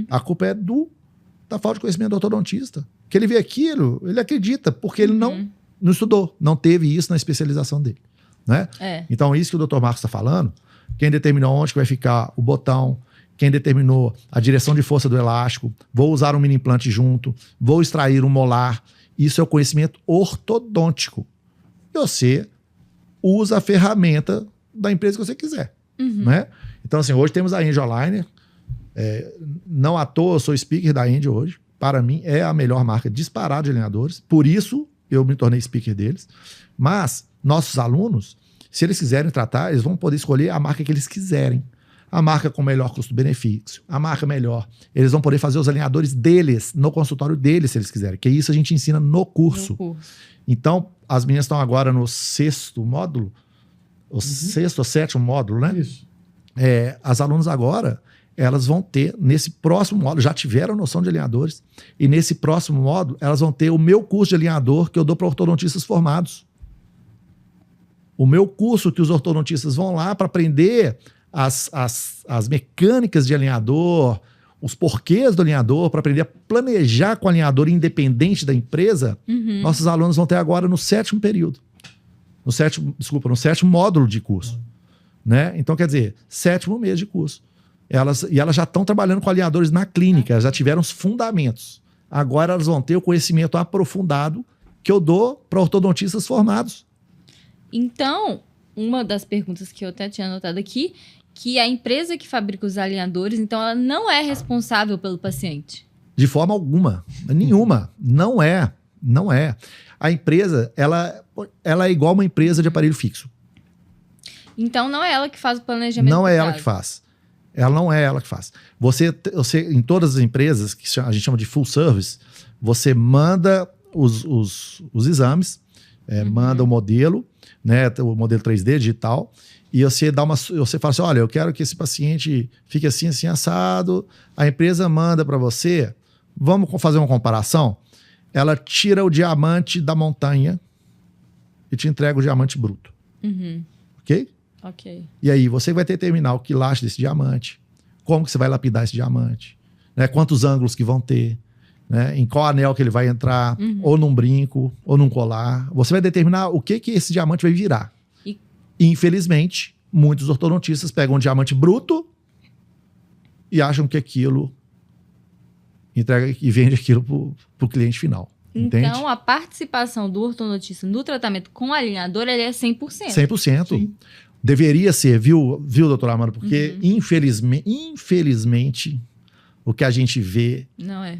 A culpa é da falta de conhecimento do ortodontista. Que ele vê aquilo, ele acredita, porque ele não estudou, não teve isso na especialização dele. Né? Então, isso que o Dr. Marcos está falando, quem determinou onde que vai ficar o botão, quem determinou a direção de força do elástico, vou usar um mini implante junto, vou extrair um molar, isso é o conhecimento ortodôntico. E você usa a ferramenta da empresa que você quiser. Né? Então, assim, hoje temos a Angel Aligner. Não à toa, eu sou speaker da Angel hoje. Para mim, é a melhor marca disparada de alinhadores. Por isso, eu me tornei speaker deles. Mas, nossos alunos, se eles quiserem tratar, eles vão poder escolher a marca que eles quiserem. A marca com melhor custo-benefício, a marca melhor. Eles vão poder fazer os alinhadores deles, no consultório deles, se eles quiserem. Que isso a gente ensina no curso. Então, as meninas estão agora no 6º módulo, o 6º ou 7º módulo, né? Isso. As alunas agora, elas vão ter, nesse próximo módulo, já tiveram noção de alinhadores, e nesse próximo módulo, elas vão ter o meu curso de alinhador que eu dou para ortodontistas formados. O meu curso que os ortodontistas vão lá para aprender as mecânicas de alinhador, os porquês do alinhador, para aprender a planejar com o alinhador independente da empresa, nossos alunos vão ter agora no 7º período. No 7º módulo de curso. Né? Então, quer dizer, 7º mês de curso. Elas já estão trabalhando com alinhadores na clínica, elas já tiveram os fundamentos. Agora elas vão ter o conhecimento aprofundado que eu dou para ortodontistas formados. Então, uma das perguntas que eu até tinha anotado aqui, que a empresa que fabrica os alinhadores, então ela não é responsável pelo paciente. De forma alguma. Nenhuma. Não é. Não é. A empresa, ela é igual uma empresa de aparelho fixo. Então não é ela que faz o planejamento. Não é ela que faz. Ela não é ela que faz. Você, em todas as empresas, que a gente chama de full service, você manda os exames, manda o modelo, né, o modelo 3D digital, e você fala assim, olha, eu quero que esse paciente fique assim, assim, assado. A empresa manda para você, vamos fazer uma comparação? Ela tira o diamante da montanha e te entrega o diamante bruto. Ok? Ok. E aí, você vai determinar o quilate desse diamante, como que você vai lapidar esse diamante, né? Quantos ângulos que vão ter, né? Em qual anel que ele vai entrar, ou num brinco, ou num colar. Você vai determinar o que esse diamante vai virar. E, infelizmente, muitos ortodontistas pegam um diamante bruto e acham que aquilo entrega e vende aquilo para o cliente final. Então, entende? a participação do ortodontista no tratamento com alinhador, ele é 100%. 100%. Sim. Deveria ser, viu, doutor Amaro? Porque, infelizmente, o que a gente vê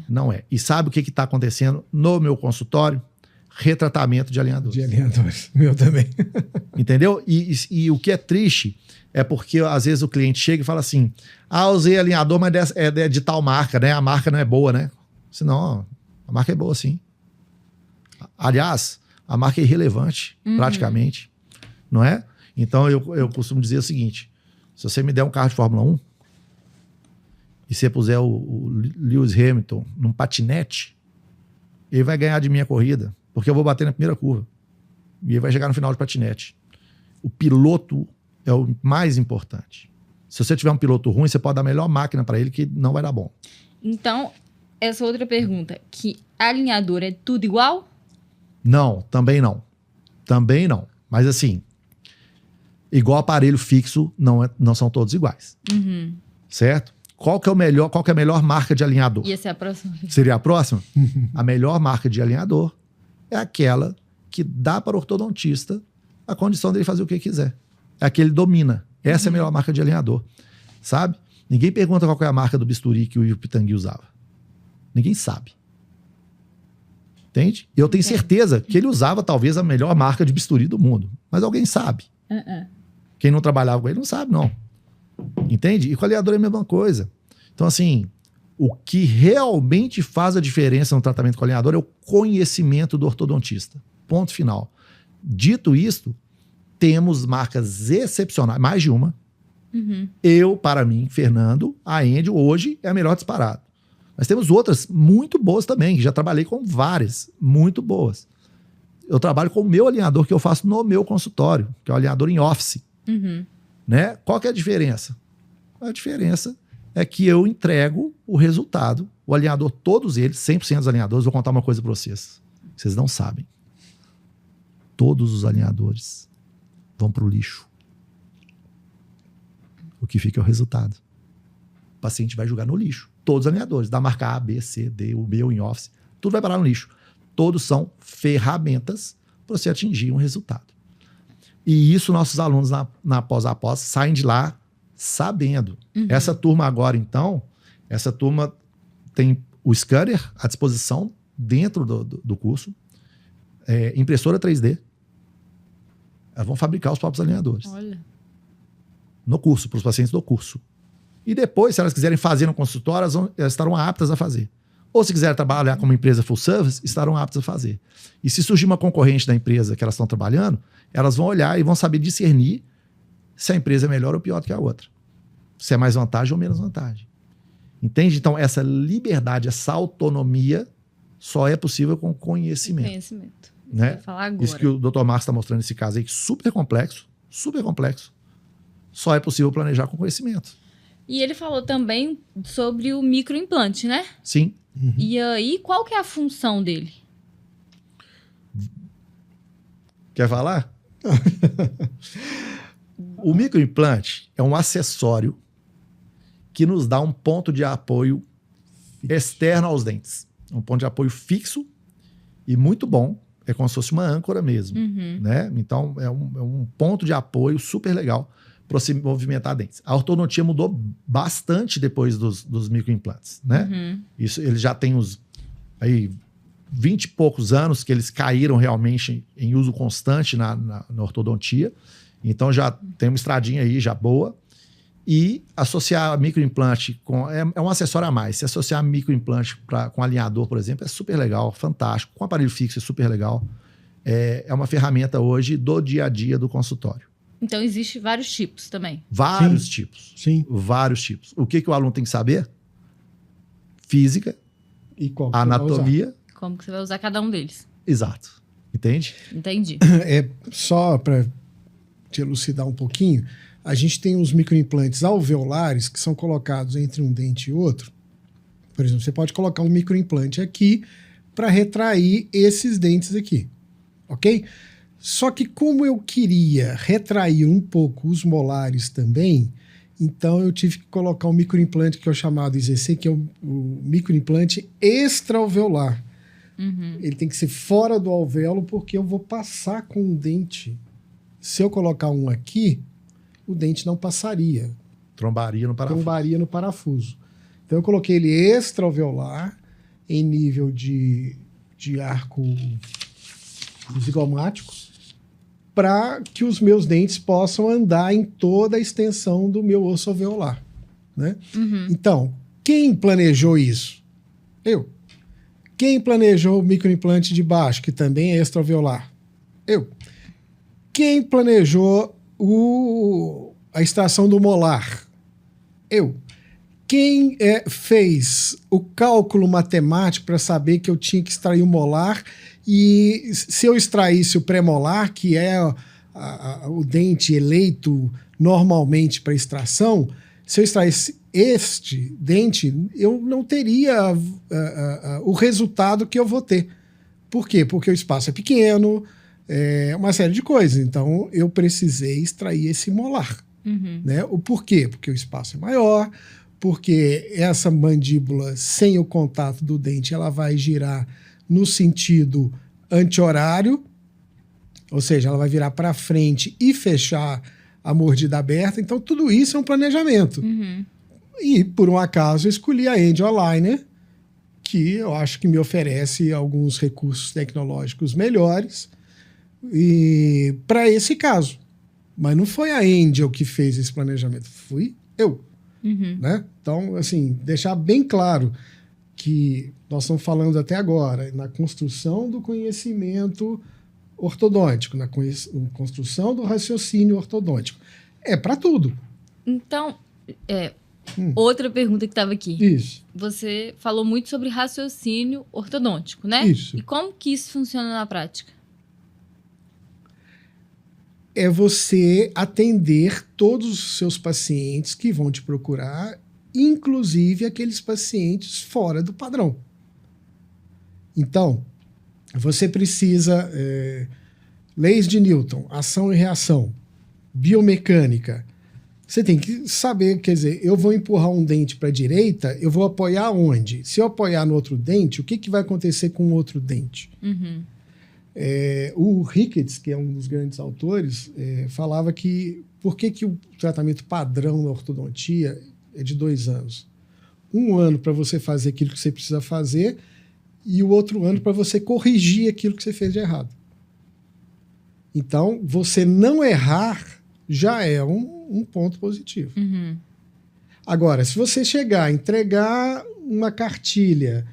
não é. E sabe o que está acontecendo no meu consultório? Retratamento de alinhadores. De alinhadores. Meu também. Entendeu? E o que é triste é porque, às vezes, o cliente chega e fala assim, usei alinhador, mas é de tal marca, né? A marca não é boa, né? Senão, a marca é boa, sim. Aliás, a marca é irrelevante, praticamente. Não é? Então, eu costumo dizer o seguinte, se você me der um carro de Fórmula 1 e você puser o Lewis Hamilton num patinete, ele vai ganhar de mim a corrida, porque eu vou bater na primeira curva. E ele vai chegar no final de patinete. O piloto é o mais importante. Se você tiver um piloto ruim, você pode dar a melhor máquina para ele que não vai dar bom. Então, essa outra pergunta, que alinhador é tudo igual? Não, também não. Também não. Mas assim, igual aparelho fixo, não são todos iguais. Certo? Qual que é a melhor marca de alinhador? Ia ser a próxima. Seria a próxima? A melhor marca de alinhador é aquela que dá para o ortodontista a condição dele fazer o que quiser. É a que ele domina. Essa é a melhor marca de alinhador. Sabe? Ninguém pergunta qual é a marca do bisturi que o Ivo Pitangui usava. Ninguém sabe. Entende? Eu tenho certeza que ele usava talvez a melhor marca de bisturi do mundo. Mas alguém sabe. Quem não trabalhava com ele não sabe, não. Entende? E com o alinhador é a mesma coisa. Então, assim, o que realmente faz a diferença no tratamento com o alinhador é o conhecimento do ortodontista. Ponto final. Dito isto, temos marcas excepcionais, mais de uma. Para mim, Fernando, a Angel hoje é a melhor disparada. Mas temos outras muito boas também, que já trabalhei com várias, muito boas. Eu trabalho com o meu alinhador que eu faço no meu consultório, que é o alinhador em office. Né? Qual que é a diferença? A diferença é que eu entrego o resultado. O alinhador, todos eles, 100% dos alinhadores, vou contar uma coisa para vocês. Vocês não sabem. Todos os alinhadores vão para o lixo. O que fica é o resultado. O paciente vai jogar no lixo. Todos os alinhadores, da marca A, B, C, D, o meu em office, tudo vai parar no lixo. Todos são ferramentas para você atingir um resultado. E isso nossos alunos na pós-após saem de lá sabendo. Essa turma agora, então, essa turma tem o scanner à disposição dentro do curso, impressora 3D. Elas vão fabricar os próprios alinhadores. Olha. No curso, para os pacientes do curso. E depois, se elas quiserem fazer no consultório, elas estarão aptas a fazer. Ou se quiserem trabalhar como empresa full service, estarão aptas a fazer. E se surgir uma concorrente da empresa que elas estão trabalhando, elas vão olhar e vão saber discernir se a empresa é melhor ou pior do que a outra. Se é mais vantagem ou menos vantagem. Entende? Então, essa liberdade, essa autonomia só é possível com conhecimento. Conhecimento. Né? Vou falar agora. Isso que o Dr. Marcos está mostrando nesse caso aí, super complexo. Só é possível planejar com conhecimento. E ele falou também sobre o microimplante, né? Sim. E aí, qual que é a função dele? Quer falar? O microimplante é um acessório que nos dá um ponto de apoio externo aos dentes. Um ponto de apoio fixo e muito bom. É como se fosse uma âncora mesmo. Né? Então, é um ponto de apoio super legal para você movimentar dentes. A ortodontia mudou bastante depois dos microimplantes. Né? Isso, eles já têm uns 20 e poucos anos que eles caíram realmente em uso constante na ortodontia. Então, já tem uma estradinha aí já boa. E associar microimplante é um acessório a mais. Se associar microimplante com alinhador, por exemplo, é super legal, fantástico. Com aparelho fixo é super legal. É uma ferramenta hoje do dia a dia do consultório. Então, existe vários tipos também. Vários tipos. Sim. Vários tipos. O que o aluno tem que saber? Física, E qual que anatomia. Como que você vai usar cada um deles? Exato. Entende? Entendi. Só para te elucidar um pouquinho, a gente tem os microimplantes alveolares que são colocados entre um dente e outro. Por exemplo, você pode colocar um microimplante aqui para retrair esses dentes aqui, ok? Só que como eu queria retrair um pouco os molares também, então eu tive que colocar um microimplante que é o chamado IZC, que é o microimplante extraalveolar. Ele tem que ser fora do alvéolo porque eu vou passar com um dente. Se eu colocar um aqui, o dente não passaria. Trombaria no parafuso. Então eu coloquei ele extraalveolar em nível de arco zigomático para que os meus dentes possam andar em toda a extensão do meu osso alveolar. Né? Então, quem planejou isso? Eu. Quem planejou o microimplante de baixo, que também é extraalveolar? Eu. Quem planejou a extração do molar? Eu. Quem fez o cálculo matemático para saber que eu tinha que extrair o molar e se eu extraísse o premolar, que é o dente eleito normalmente para extração, se eu extraísse este dente, eu não teria o resultado que eu vou ter. Por quê? Porque o espaço é pequeno, uma série de coisas. Então, eu precisei extrair esse molar. Né? O porquê? Porque o espaço é maior, porque essa mandíbula, sem o contato do dente, ela vai girar no sentido anti-horário, ou seja, ela vai virar para frente e fechar a mordida aberta. Então, tudo isso é um planejamento. E, por um acaso, eu escolhi a Angel Aligner, que eu acho que me oferece alguns recursos tecnológicos melhores e para esse caso. Mas não foi a Angel que fez esse planejamento, fui eu. Né? Então, assim, deixar bem claro que nós estamos falando até agora na construção do conhecimento ortodôntico, na construção do raciocínio ortodôntico. É para tudo. Então, outra pergunta que estava aqui. Isso. Você falou muito sobre raciocínio ortodôntico, né? Isso. E como que isso funciona na prática? É você atender todos os seus pacientes que vão te procurar, inclusive aqueles pacientes fora do padrão. Então, você precisa leis de Newton, ação e reação, biomecânica. Você tem que saber, quer dizer, eu vou empurrar um dente para a direita, eu vou apoiar onde? Se eu apoiar no outro dente, o que vai acontecer com o outro dente? Uhum. O Ricketts, que é um dos grandes autores, falava que por que o tratamento padrão na ortodontia é de 2 anos? 1 ano para você fazer aquilo que você precisa fazer e o outro ano para você corrigir aquilo que você fez de errado. Então, você não errar já é um ponto positivo. Uhum. Agora, se você chegar, entregar uma cartilha,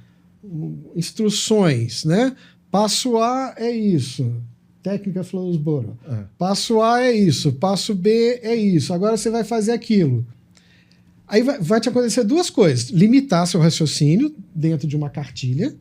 instruções, né? Passo A é isso, técnica Flowsboro. Passo A é isso, passo B é isso. Agora você vai fazer aquilo. Aí vai te acontecer 2 coisas. Limitar seu raciocínio dentro de uma cartilha.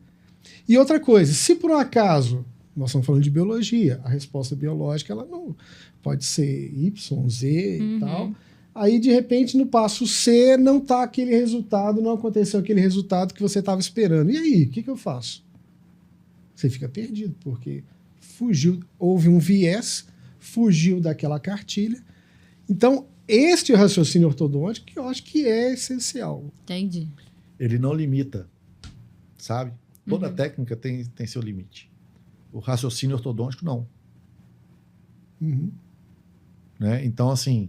E outra coisa, se por um acaso, nós estamos falando de biologia, a resposta biológica ela não pode ser Y, Z e tal. Aí, de repente, no passo C, não está aquele resultado, não aconteceu aquele resultado que você estava esperando. E aí, o que eu faço? Você fica perdido, porque houve um viés, fugiu daquela cartilha. Então, este raciocínio ortodôntico que eu acho que é essencial. Entendi. Ele não limita, sabe? Toda técnica tem seu limite. O raciocínio ortodôntico, não. Né? Então, assim,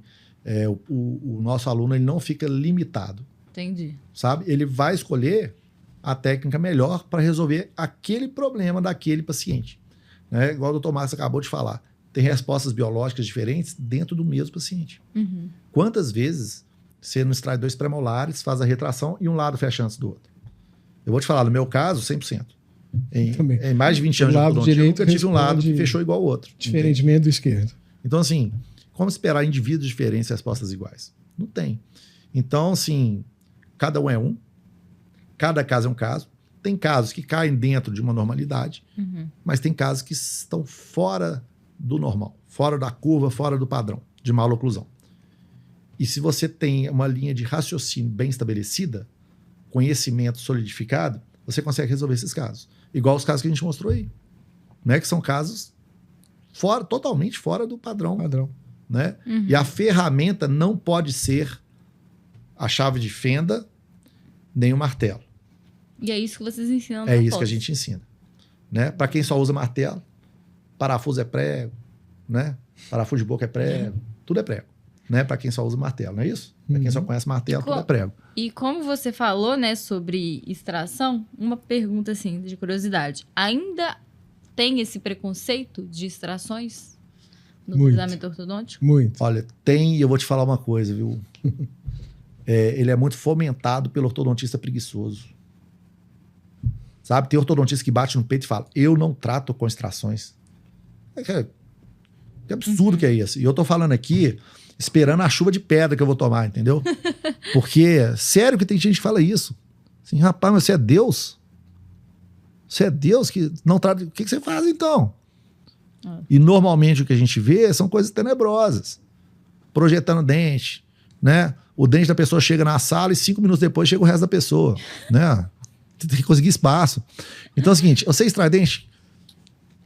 o nosso aluno ele não fica limitado. Entendi. Sabe? Ele vai escolher a técnica melhor para resolver aquele problema daquele paciente. Né? Igual o Dr. Marcos acabou de falar. Tem respostas biológicas diferentes dentro do mesmo paciente. Quantas vezes você não extrai 2 premolares, faz a retração e um lado fecha antes do outro? Eu vou te falar, no meu caso, 100%. Em mais de 20 anos de ortodontia, eu nunca tive um lado que fechou igual ao outro. Diferentemente do esquerdo. Então, assim, como esperar indivíduos diferentes e respostas iguais? Não tem. Então, assim, cada um é um. Cada caso é um caso. Tem casos que caem dentro de uma normalidade, mas tem casos que estão fora do normal, fora da curva, fora do padrão de maloclusão. E se você tem uma linha de raciocínio bem estabelecida, conhecimento solidificado, você consegue resolver esses casos. Igual os casos que a gente mostrou aí, né? Que são casos totalmente fora do padrão. Né? E a ferramenta não pode ser a chave de fenda nem o martelo. E é isso que vocês ensinam. É isso que a gente ensina. Né? Para quem só usa martelo, parafuso é prego, né? Parafuso de boca é prego, tudo é prego. Né? Para quem só usa martelo, não é isso? Para quem só conhece martelo, tudo é prego. E como você falou, né, sobre extração, uma pergunta assim, de curiosidade. Ainda tem esse preconceito de extrações no tratamento ortodôntico? Muito. Olha, tem, e eu vou te falar uma coisa, viu? Ele é muito fomentado pelo ortodontista preguiçoso. Sabe? Tem ortodontista que bate no peito e fala, eu não trato com extrações. Que absurdo que é isso. E eu tô falando aqui esperando a chuva de pedra que eu vou tomar, entendeu? Porque, sério que tem gente que fala isso. Assim, rapaz, mas você é Deus? Você é Deus que não trata... O que você faz, então? E, normalmente, o que a gente vê são coisas tenebrosas. Projetando dente, né? O dente da pessoa chega na sala e 5 minutos depois chega o resto da pessoa, né? Tem que conseguir espaço. Então é o seguinte, você extrai dente?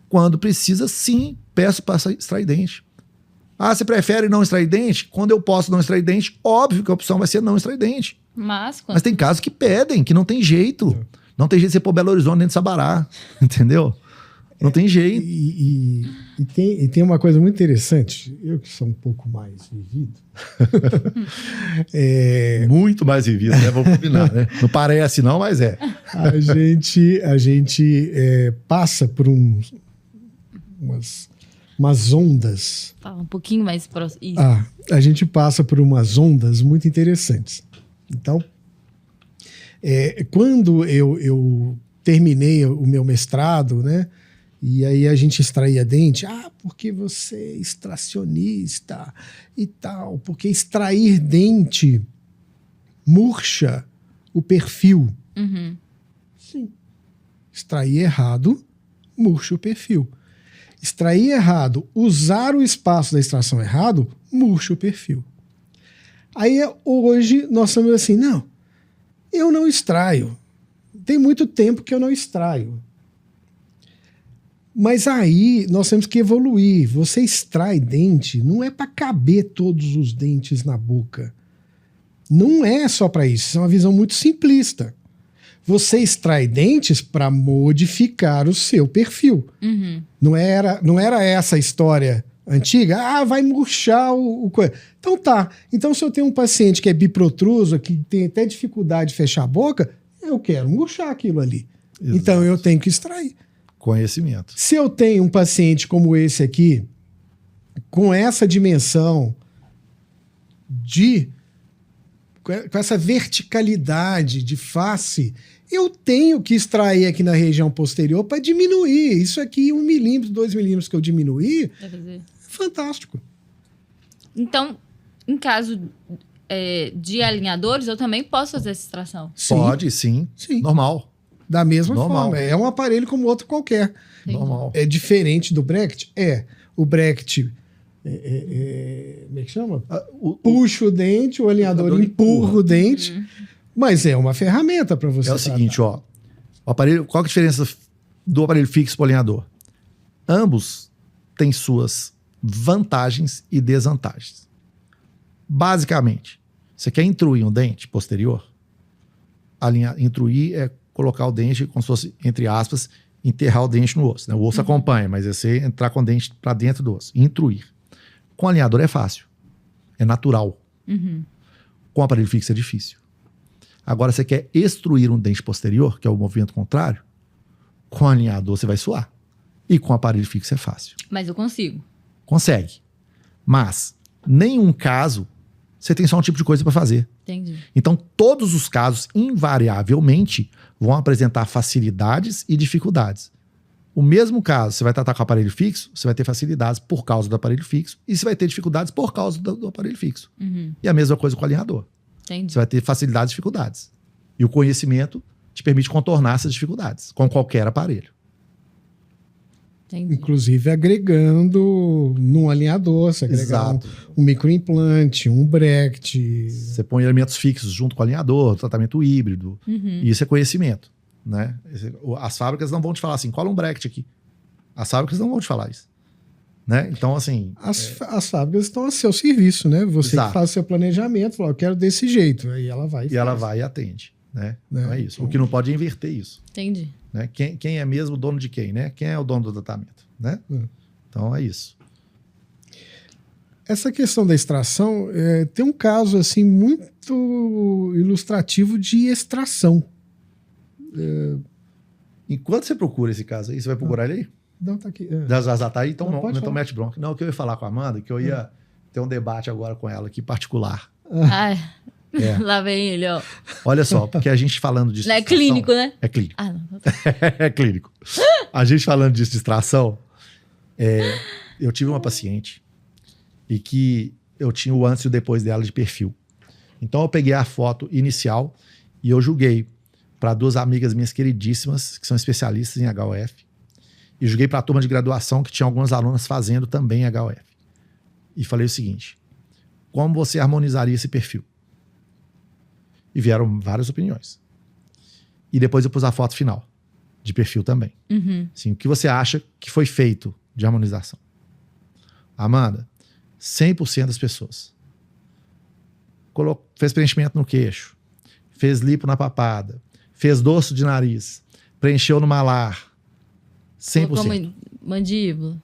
Quando precisa, sim, peço para extrair dente. Ah, você prefere não extrair dente? Quando eu posso não extrair dente, óbvio que a opção vai ser não extrair dente. Mas tem casos que pedem, que não tem jeito. Não tem jeito de você pôr Belo Horizonte dentro de Sabará, entendeu? Não tem jeito. E tem uma coisa muito interessante. Eu que sou um pouco mais vivido. Muito mais vivido, né? Vou combinar, né? Não parece não, mas é. A gente passa por umas ondas. Fala um pouquinho mais próximo. A gente passa por umas ondas muito interessantes. Então, quando eu terminei o meu mestrado, né? E aí a gente extraía dente. Ah, porque você é extracionista e tal. Porque extrair dente murcha o perfil. Uhum. Sim. Extrair errado murcha o perfil. Extrair errado, usar o espaço da extração errado, murcha o perfil. Aí hoje nós estamos assim, não, eu não extraio. Tem muito tempo que eu não extraio. Mas aí nós temos que evoluir. Você extrai dente, não é para caber todos os dentes na boca. Não é só para isso. Isso é uma visão muito simplista. Você extrai dentes para modificar o seu perfil. Uhum. Não era essa a história antiga? Ah, vai murchar o coisa. Então tá. Então se eu tenho um paciente que é biprotruso, que tem até dificuldade de fechar a boca, eu quero murchar aquilo ali. Exato. Então eu tenho que extrair. Conhecimento. Se eu tenho um paciente como esse aqui, com essa dimensão com essa verticalidade de face, eu tenho que extrair aqui na região posterior para diminuir. Isso aqui, 1 milímetro, 2 milímetros que eu diminuir, é fantástico. Então, em caso de alinhadores, eu também posso fazer essa extração? Sim. Pode, sim. Como Da mesma Normal. forma. É um aparelho como outro qualquer. Entendi. Normal. É diferente do bracket? O bracket... como é que chama? Puxa o dente, o alinhador empurra o dente. Uhum. Mas é uma ferramenta para você É o tratar. seguinte, ó. O aparelho, qual que é a diferença do aparelho fixo para o alinhador? Ambos têm suas vantagens e desvantagens. Basicamente, você quer intruir um dente posterior? Intruir é colocar o dente, como se fosse, entre aspas, enterrar o dente no osso. Né? O osso acompanha, mas é você entrar com o dente para dentro do osso. Intruir. Com alinhador é fácil. É natural. Uhum. Com aparelho fixo é difícil. Agora, você quer extruir um dente posterior, que é o movimento contrário, com alinhador você vai suar. E com aparelho fixo é fácil. Mas eu consigo. Consegue. Mas, nenhum caso, você tem só um tipo de coisa para fazer. Entendi. Então, todos os casos, invariavelmente, vão apresentar facilidades e dificuldades. O mesmo caso, você vai tratar com o aparelho fixo, você vai ter facilidades por causa do aparelho fixo e você vai ter dificuldades por causa do aparelho fixo. Uhum. E a mesma coisa com o alinhador. Entendi. Você vai ter facilidades e dificuldades. E o conhecimento te permite contornar essas dificuldades com qualquer aparelho. Entendi. Inclusive agregando num alinhador, você agregar Exato. um microimplante, um bracket. Você põe elementos fixos junto com o alinhador, tratamento híbrido. Uhum. E isso é conhecimento. Né? As fábricas não vão te falar assim, cola um bracket aqui. As fábricas não vão te falar isso. Né? Então, assim... As fábricas estão a seu serviço, né? Você Exato. que faz o seu planejamento, fala, eu quero desse jeito. Aí ela vai E ela vai e atende. Né? Né? Então é isso. O que não pode é inverter isso. Entendi. Né? Quem é mesmo o dono de quem? Né? Quem é o dono do tratamento? Né? Então é isso. Essa questão da extração, tem um caso assim muito ilustrativo de extração. Enquanto você procura esse caso aí, você vai procurar ele aí? Não, tá aqui. Já tá aí? Então Não, pode então falar. mete bronca. Não, o que eu ia falar com a Amanda, que eu ia ter um debate agora com ela aqui, particular. Ai, É. lá vem ele, ó. Olha só, porque a gente falando de Não é distração... clínico, né? É clínico. Ah, não. É clínico. A gente falando de distração, eu tive uma paciente e que eu tinha o antes e o depois dela de perfil. Então eu peguei a foto inicial e eu julguei para 2 amigas minhas queridíssimas, que são especialistas em HOF, e julguei para a turma de graduação, que tinha algumas alunas fazendo também HOF. E falei o seguinte: como você harmonizaria esse perfil? E vieram várias opiniões. E depois eu pus a foto final, de perfil também. Uhum. Assim, o que você acha que foi feito de harmonização? Amanda, 100% das pessoas fez preenchimento no queixo, fez lipo na papada, fez dorso de nariz, preencheu no malar. 100%. Colocou mandíbula.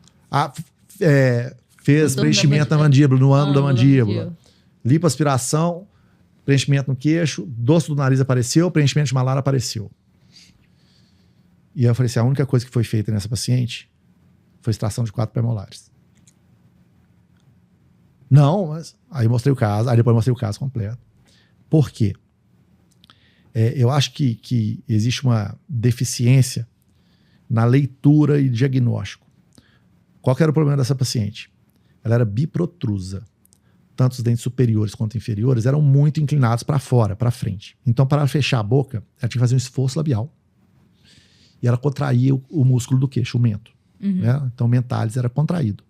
Fez No preenchimento da na mandíbula, no ângulo da mandíbula. mandíbula. Lipoaspiração, preenchimento no queixo, dorso do nariz apareceu, preenchimento de malar apareceu. E aí eu falei assim, a única coisa que foi feita nessa paciente foi extração de 4 premolares. Não, mas... Aí mostrei o caso, aí depois mostrei o caso completo. Por quê? Eu acho que existe uma deficiência na leitura e diagnóstico. Qual que era o problema dessa paciente? Ela era biprotrusa. Tanto os dentes superiores quanto inferiores eram muito inclinados para fora, para frente. Então, para ela fechar a boca, ela tinha que fazer um esforço labial. E ela contraía o músculo do queixo, o mento. Né? Então, o mentalis era contraído.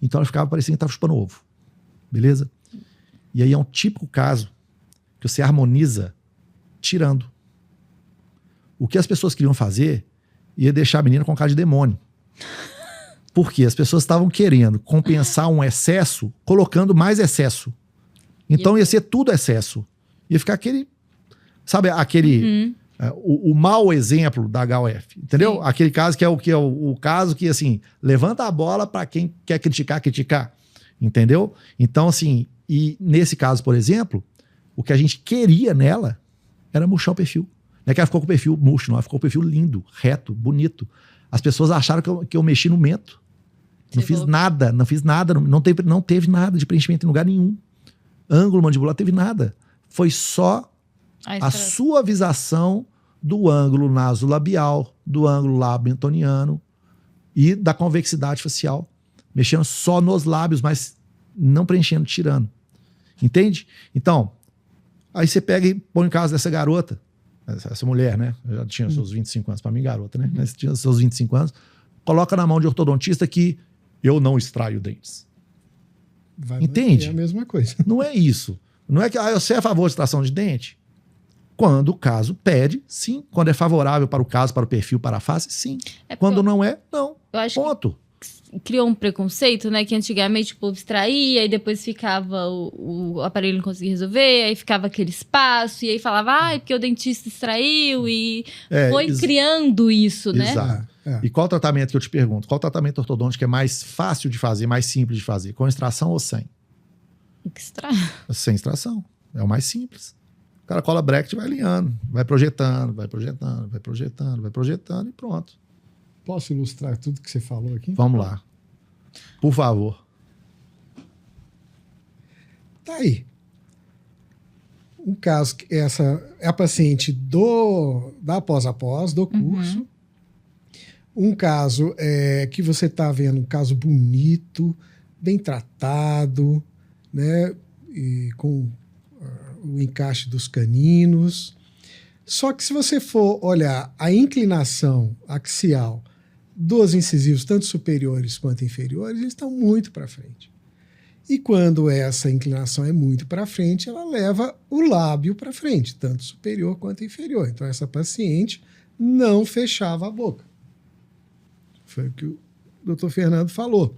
Então, ela ficava parecendo que estava chupando ovo. Beleza? E aí é um típico caso que você harmoniza tirando. O que as pessoas queriam fazer ia deixar a menina com cara de demônio. Porque as pessoas estavam querendo compensar um excesso colocando mais excesso. Então ia ser tudo excesso. Ia ficar aquele... Sabe, aquele... O mau exemplo da HOF. Entendeu? Sim. Aquele caso que é o caso que, assim, levanta a bola para quem quer criticar. Entendeu? Então, assim... E nesse caso, por exemplo, o que a gente queria nela era murchar o perfil. Não é que ela ficou com o perfil murcho, não. Ela ficou com o perfil lindo, reto, bonito. As pessoas acharam que eu mexi no mento. Não fiz nada, não teve nada de preenchimento em lugar nenhum. Ângulo mandibular teve nada. Foi só a suavização do ângulo nasolabial, do ângulo lábio mentoniano e da convexidade facial. Mexendo só nos lábios, mas não preenchendo, tirando. Entende? Então, aí você pega e põe em casa dessa garota, essa mulher, né? Já tinha seus 25 anos, para mim garota, né? Mas tinha seus 25 anos, coloca na mão de ortodontista que eu não extraio dentes. Entende? É a mesma coisa. Não é isso. Não é que você é a favor de extração de dente? Quando o caso pede, sim. Quando é favorável para o caso, para o perfil, para a face, sim. Quando não é, não. Eu acho ponto. Criou um preconceito, né? Que antigamente o povo extraía e depois ficava o aparelho não conseguia resolver, aí ficava aquele espaço, e aí falava, porque o dentista extraiu, e foi criando isso, né? Exato. E qual tratamento que eu te pergunto? Qual tratamento ortodôntico é mais fácil de fazer, mais simples de fazer? Com extração ou sem? Sem extração. É o mais simples. O cara cola bracket e vai alinhando, vai projetando e pronto. Posso ilustrar tudo que você falou aqui? Vamos lá. Por favor. Tá aí. Um caso que essa é a paciente da pós-após, do curso. Um caso que você está vendo, um caso bonito, bem tratado, né? E com o encaixe dos caninos. Só que se você for olhar a inclinação axial dos incisivos, tanto superiores quanto inferiores, eles estão muito para frente. E quando essa inclinação é muito para frente, ela leva o lábio para frente, tanto superior quanto inferior. Então, essa paciente não fechava a boca. Foi o que o Dr. Fernando falou.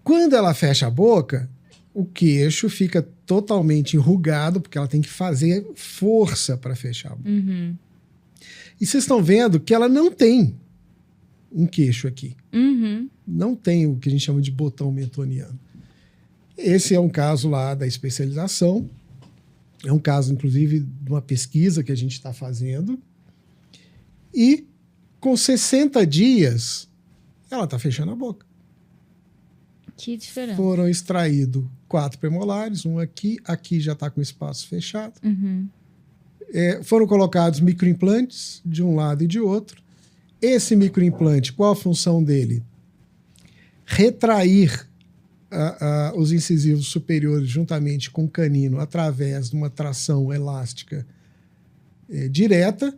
Quando ela fecha a boca, o queixo fica totalmente enrugado, porque ela tem que fazer força para fechar a boca. E vocês estão vendo que ela não tem um queixo aqui. Não tem o que a gente chama de botão mentoniano. Esse é um caso lá da especialização. É um caso, inclusive, de uma pesquisa que a gente está fazendo. E, com 60 dias, ela está fechando a boca. Que diferença. Foram extraídos 4 premolares, um aqui já está com o espaço fechado. Foram colocados microimplantes de um lado e de outro. Esse microimplante, qual a função dele? Retrair os incisivos superiores juntamente com o canino através de uma tração elástica direta.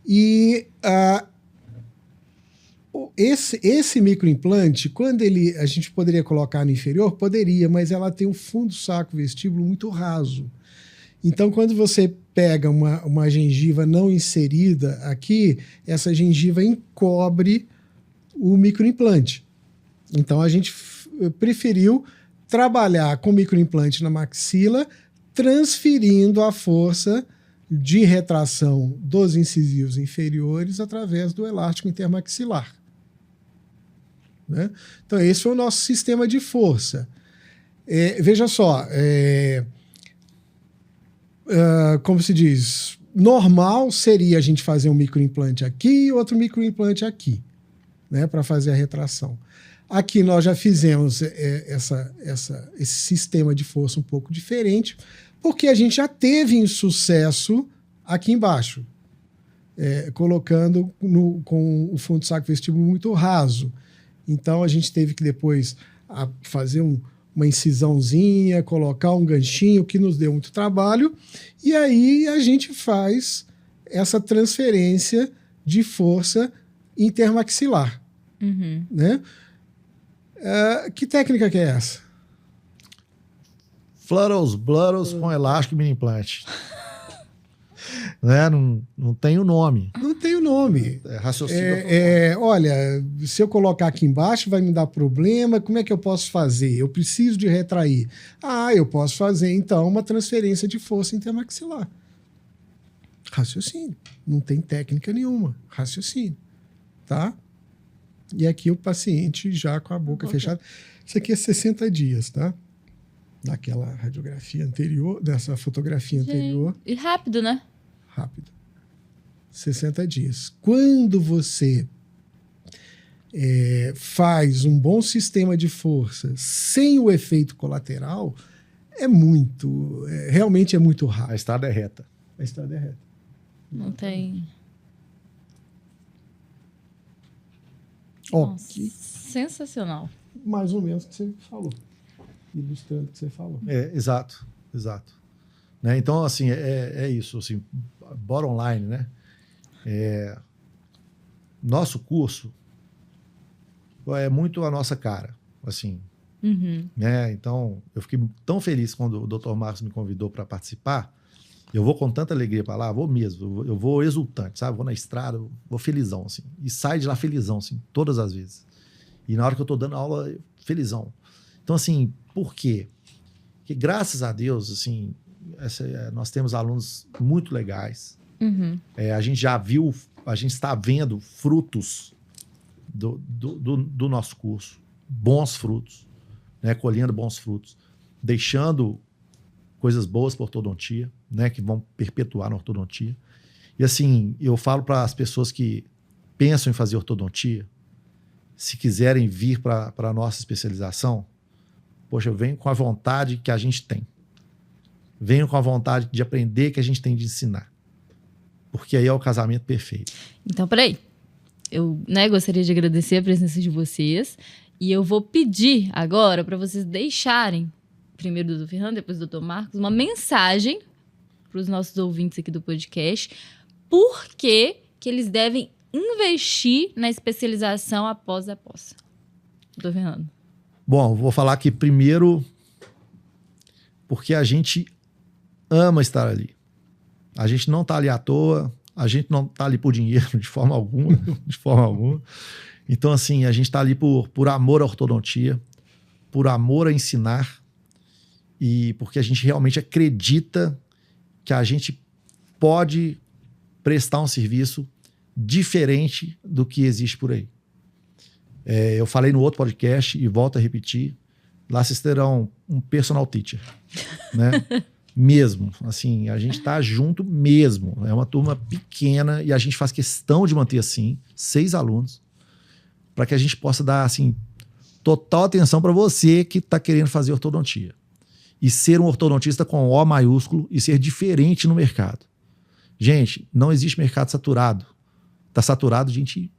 E esse microimplante, quando a gente poderia colocar no inferior? Poderia, mas ela tem um fundo saco vestíbulo muito raso. Então, quando você pega uma gengiva não inserida aqui, essa gengiva encobre o microimplante. Então, a gente preferiu trabalhar com microimplante na maxila, transferindo a força de retração dos incisivos inferiores através do elástico intermaxilar. Né? Então, esse foi o nosso sistema de força. Veja só, como se diz, normal seria a gente fazer um microimplante aqui e outro microimplante aqui, né, para fazer a retração. Aqui nós já fizemos esse sistema de força um pouco diferente, porque a gente já teve insucesso aqui embaixo. colocando com o fundo de saco vestíbulo muito raso. Então, a gente teve que depois fazer uma incisãozinha, colocar um ganchinho, que nos deu muito trabalho. E aí, a gente faz essa transferência de força intermaxilar. Uhum. Né? Que técnica que é essa? Fluttles, Bluttles com elástico e mini implante. Né? Não tem o nome. Não tem o nome. Raciocínio. Olha, se eu colocar aqui embaixo vai me dar problema, como é que eu posso fazer? Eu preciso de retrair. Eu posso fazer, então, uma transferência de força intermaxilar. Raciocínio. Não tem técnica nenhuma. Raciocínio. Tá? E aqui o paciente já com a boca fechada. Isso aqui é 60 dias, tá? Daquela radiografia anterior, dessa fotografia anterior. E rápido, né? Rápido. 60 dias. Quando você faz um bom sistema de força sem o efeito colateral, realmente é muito rápido. A estrada é reta. A estrada é reta. Não tem... Ok. Sensacional. Mais ou menos o que você falou. Ilustrando o que você falou. Exato. Né? Então, assim, é isso. Assim, bottom line, né? Nosso curso é muito a nossa cara, assim. Uhum. Né? Então, eu fiquei tão feliz quando o Dr. Marcos me convidou para participar. Eu vou com tanta alegria para lá, vou mesmo. Eu vou exultante, sabe? Vou na estrada, eu vou felizão, assim. E saio de lá felizão, assim, todas as vezes. E na hora que eu estou dando aula, felizão. Então, assim, por quê? Porque, graças a Deus, assim, nós temos alunos muito legais. Uhum. A gente já viu, a gente está vendo frutos do nosso curso. Bons frutos, né? Colhendo bons frutos. Deixando coisas boas para a ortodontia, né? Que vão perpetuar na ortodontia. E, assim, eu falo para as pessoas que pensam em fazer ortodontia, se quiserem vir para a nossa especialização, poxa, eu venho com a vontade que a gente tem. Venho com a vontade de aprender que a gente tem de ensinar. Porque aí é o casamento perfeito. Então, peraí. Eu gostaria de agradecer a presença de vocês. E eu vou pedir agora para vocês deixarem, primeiro do Dr. Fernando, depois do Dr. Marcos, uma mensagem para os nossos ouvintes aqui do podcast. Por que eles devem investir na especialização após a pós? Dr. Fernando. Bom, vou falar aqui primeiro porque a gente ama estar ali. A gente não está ali à toa, a gente não está ali por dinheiro, de forma alguma, de forma alguma. Então, assim, a gente está ali por amor à ortodontia, por amor a ensinar e porque a gente realmente acredita que a gente pode prestar um serviço diferente do que existe por aí. Eu falei no outro podcast e volto a repetir, lá vocês terão um personal teacher, né? Mesmo, assim, a gente tá junto mesmo, é uma turma pequena e a gente faz questão de manter assim, 6 alunos, para que a gente possa dar, assim, total atenção para você que tá querendo fazer ortodontia e ser um ortodontista com O maiúsculo e ser diferente no mercado. Gente, não existe mercado saturado, tá saturado de gente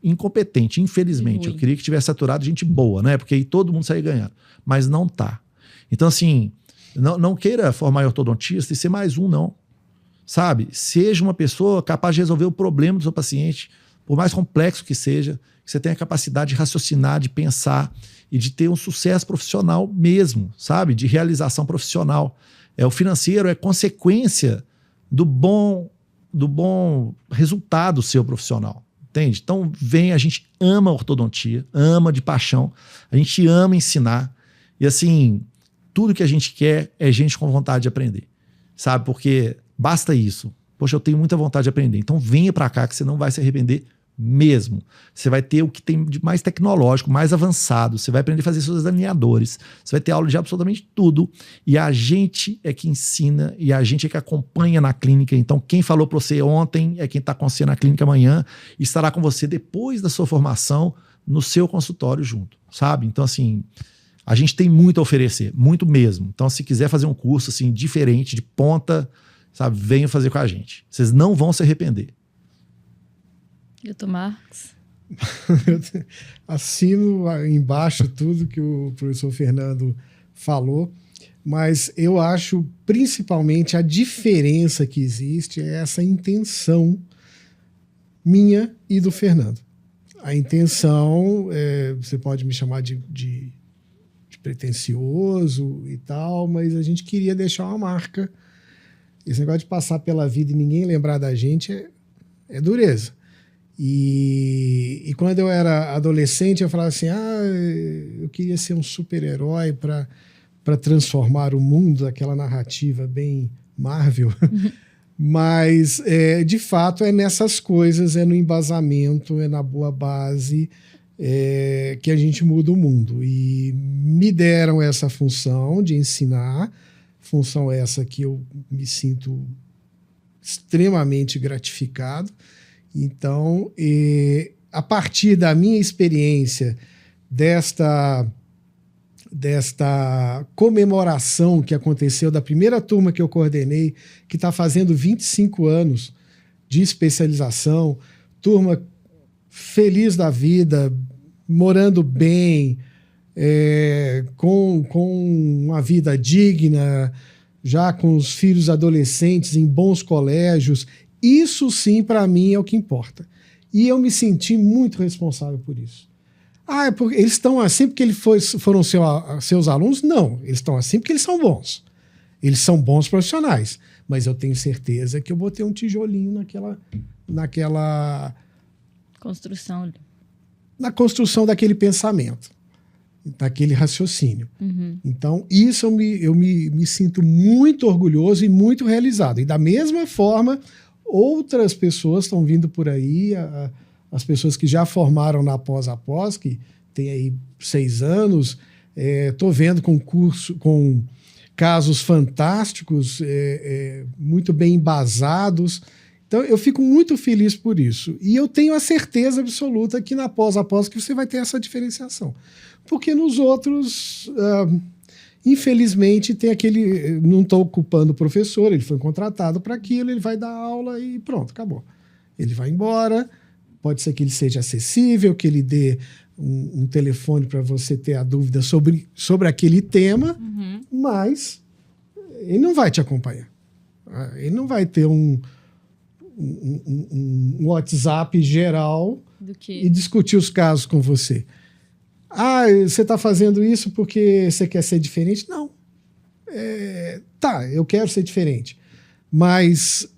incompetente, infelizmente. Eu queria que tivesse saturado gente boa, né? Porque aí todo mundo saía ganhando. Mas não tá. Então, assim, não queira formar ortodontista e ser mais um, não. Sabe? Seja uma pessoa capaz de resolver o problema do seu paciente, por mais complexo que seja, que você tenha a capacidade de raciocinar, de pensar e de ter um sucesso profissional mesmo, sabe? De realização profissional. O financeiro é consequência do bom resultado seu profissional. Entende? Então, a gente ama a ortodontia, ama de paixão, a gente ama ensinar. E, assim, tudo que a gente quer é gente com vontade de aprender, sabe? Porque basta isso. Poxa, eu tenho muita vontade de aprender. Então, venha para cá que você não vai se arrepender mesmo. Você vai ter o que tem de mais tecnológico, mais avançado. Você vai aprender a fazer seus alinhadores. Você vai ter aula de absolutamente tudo. E a gente é que ensina e a gente é que acompanha na clínica. Então, quem falou para você ontem é quem está com você na clínica amanhã e estará com você depois da sua formação no seu consultório junto, sabe? Então, assim, a gente tem muito a oferecer, muito mesmo. Então, se quiser fazer um curso assim diferente, de ponta, sabe, venha fazer com a gente. Vocês não vão se arrepender. Doutor Marcos. Assino embaixo tudo que o professor Fernando falou, mas eu acho principalmente a diferença que existe é essa intenção minha e do Fernando. A intenção, você pode me chamar de pretensioso e tal, mas a gente queria deixar uma marca. Esse negócio de passar pela vida e ninguém lembrar da gente é dureza. E quando eu era adolescente, eu falava assim, eu queria ser um super-herói para transformar o mundo, aquela narrativa bem Marvel. Mas, de fato, é nessas coisas, é no embasamento, é na boa base que a gente muda o mundo. E me deram essa função de ensinar, função essa que eu me sinto extremamente gratificado. Então, a partir da minha experiência desta comemoração que aconteceu da primeira turma que eu coordenei, que está fazendo 25 anos de especialização, turma feliz da vida, morando bem, com uma vida digna, já com os filhos adolescentes em bons colégios. Isso sim, para mim, é o que importa. E eu me senti muito responsável por isso. É porque eles estão assim porque eles foram seus alunos? Não, eles estão assim porque eles são bons. Eles são bons profissionais. Mas eu tenho certeza que eu botei um tijolinho naquela construção. Na construção daquele pensamento, daquele raciocínio. Uhum. Então, isso eu me sinto muito orgulhoso e muito realizado. E da mesma forma, outras pessoas estão vindo por aí, as pessoas que já formaram na pós-após, que tem aí 6 anos, estou vendo com casos fantásticos, muito bem embasados. Então, eu fico muito feliz por isso. E eu tenho a certeza absoluta que na pós-após que você vai ter essa diferenciação. Porque nos outros, infelizmente, tem aquele... Não estou culpando o professor, ele foi contratado para aquilo, ele vai dar aula e pronto, acabou. Ele vai embora, pode ser que ele seja acessível, que ele dê um telefone para você ter a dúvida sobre aquele tema, mas ele não vai te acompanhar. Ele não vai ter um WhatsApp geral e discutir os casos com você. Você está fazendo isso porque você quer ser diferente? Não. Eu quero ser diferente. Mas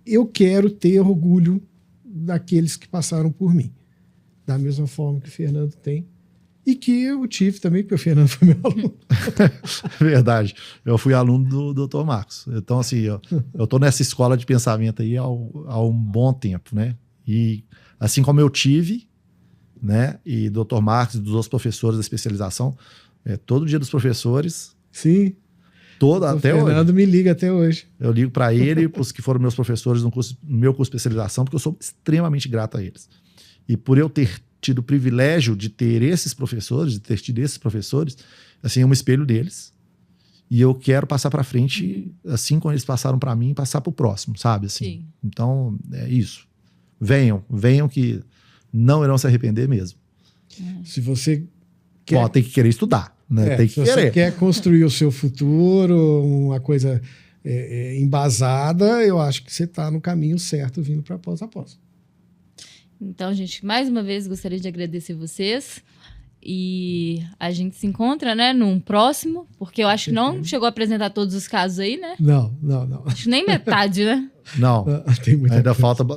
eu quero ter orgulho daqueles que passaram por mim. Da mesma forma que o Fernando tem. E que eu tive também, porque o Fernando foi meu aluno. Verdade. Eu fui aluno do Dr. Marcos. Então, assim, eu estou nessa escola de pensamento aí há um bom tempo, né? E assim como eu tive, né? E Dr. Marcos e dos outros professores da especialização, todo dia dos professores. Sim. Até hoje. O Fernando me liga até hoje. Eu ligo para ele e para os que foram meus professores no meu curso de especialização, porque eu sou extremamente grato a eles. E por eu ter tido o privilégio de ter esses professores, assim, é um espelho deles. E eu quero passar para frente, assim como eles passaram para mim, passar para o próximo, sabe? Assim. Sim. Então, é isso. Venham que não irão se arrepender mesmo. Se você quer... tem que querer estudar, né? Tem que querer. Se você quer construir o seu futuro, uma coisa embasada, eu acho que você está no caminho certo vindo para pós-após. Então, gente, mais uma vez gostaria de agradecer vocês. E a gente se encontra, né, num próximo, porque eu acho que não chegou a apresentar todos os casos aí, né? Não. Acho que nem metade, né? Não.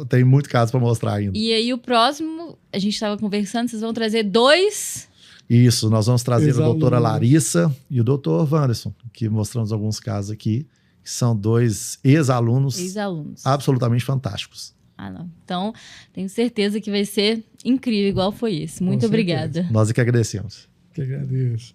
Tem muito caso para mostrar ainda. E aí o próximo, a gente estava conversando, vocês vão trazer 2... Isso, nós vamos trazer a doutora Larissa e o doutor Wanderson, que mostramos alguns casos aqui, que são 2 ex-alunos absolutamente fantásticos. Não. Então, tenho certeza que vai ser incrível, igual foi esse. Muito obrigada. Nós é que agradecemos. Que agradeço.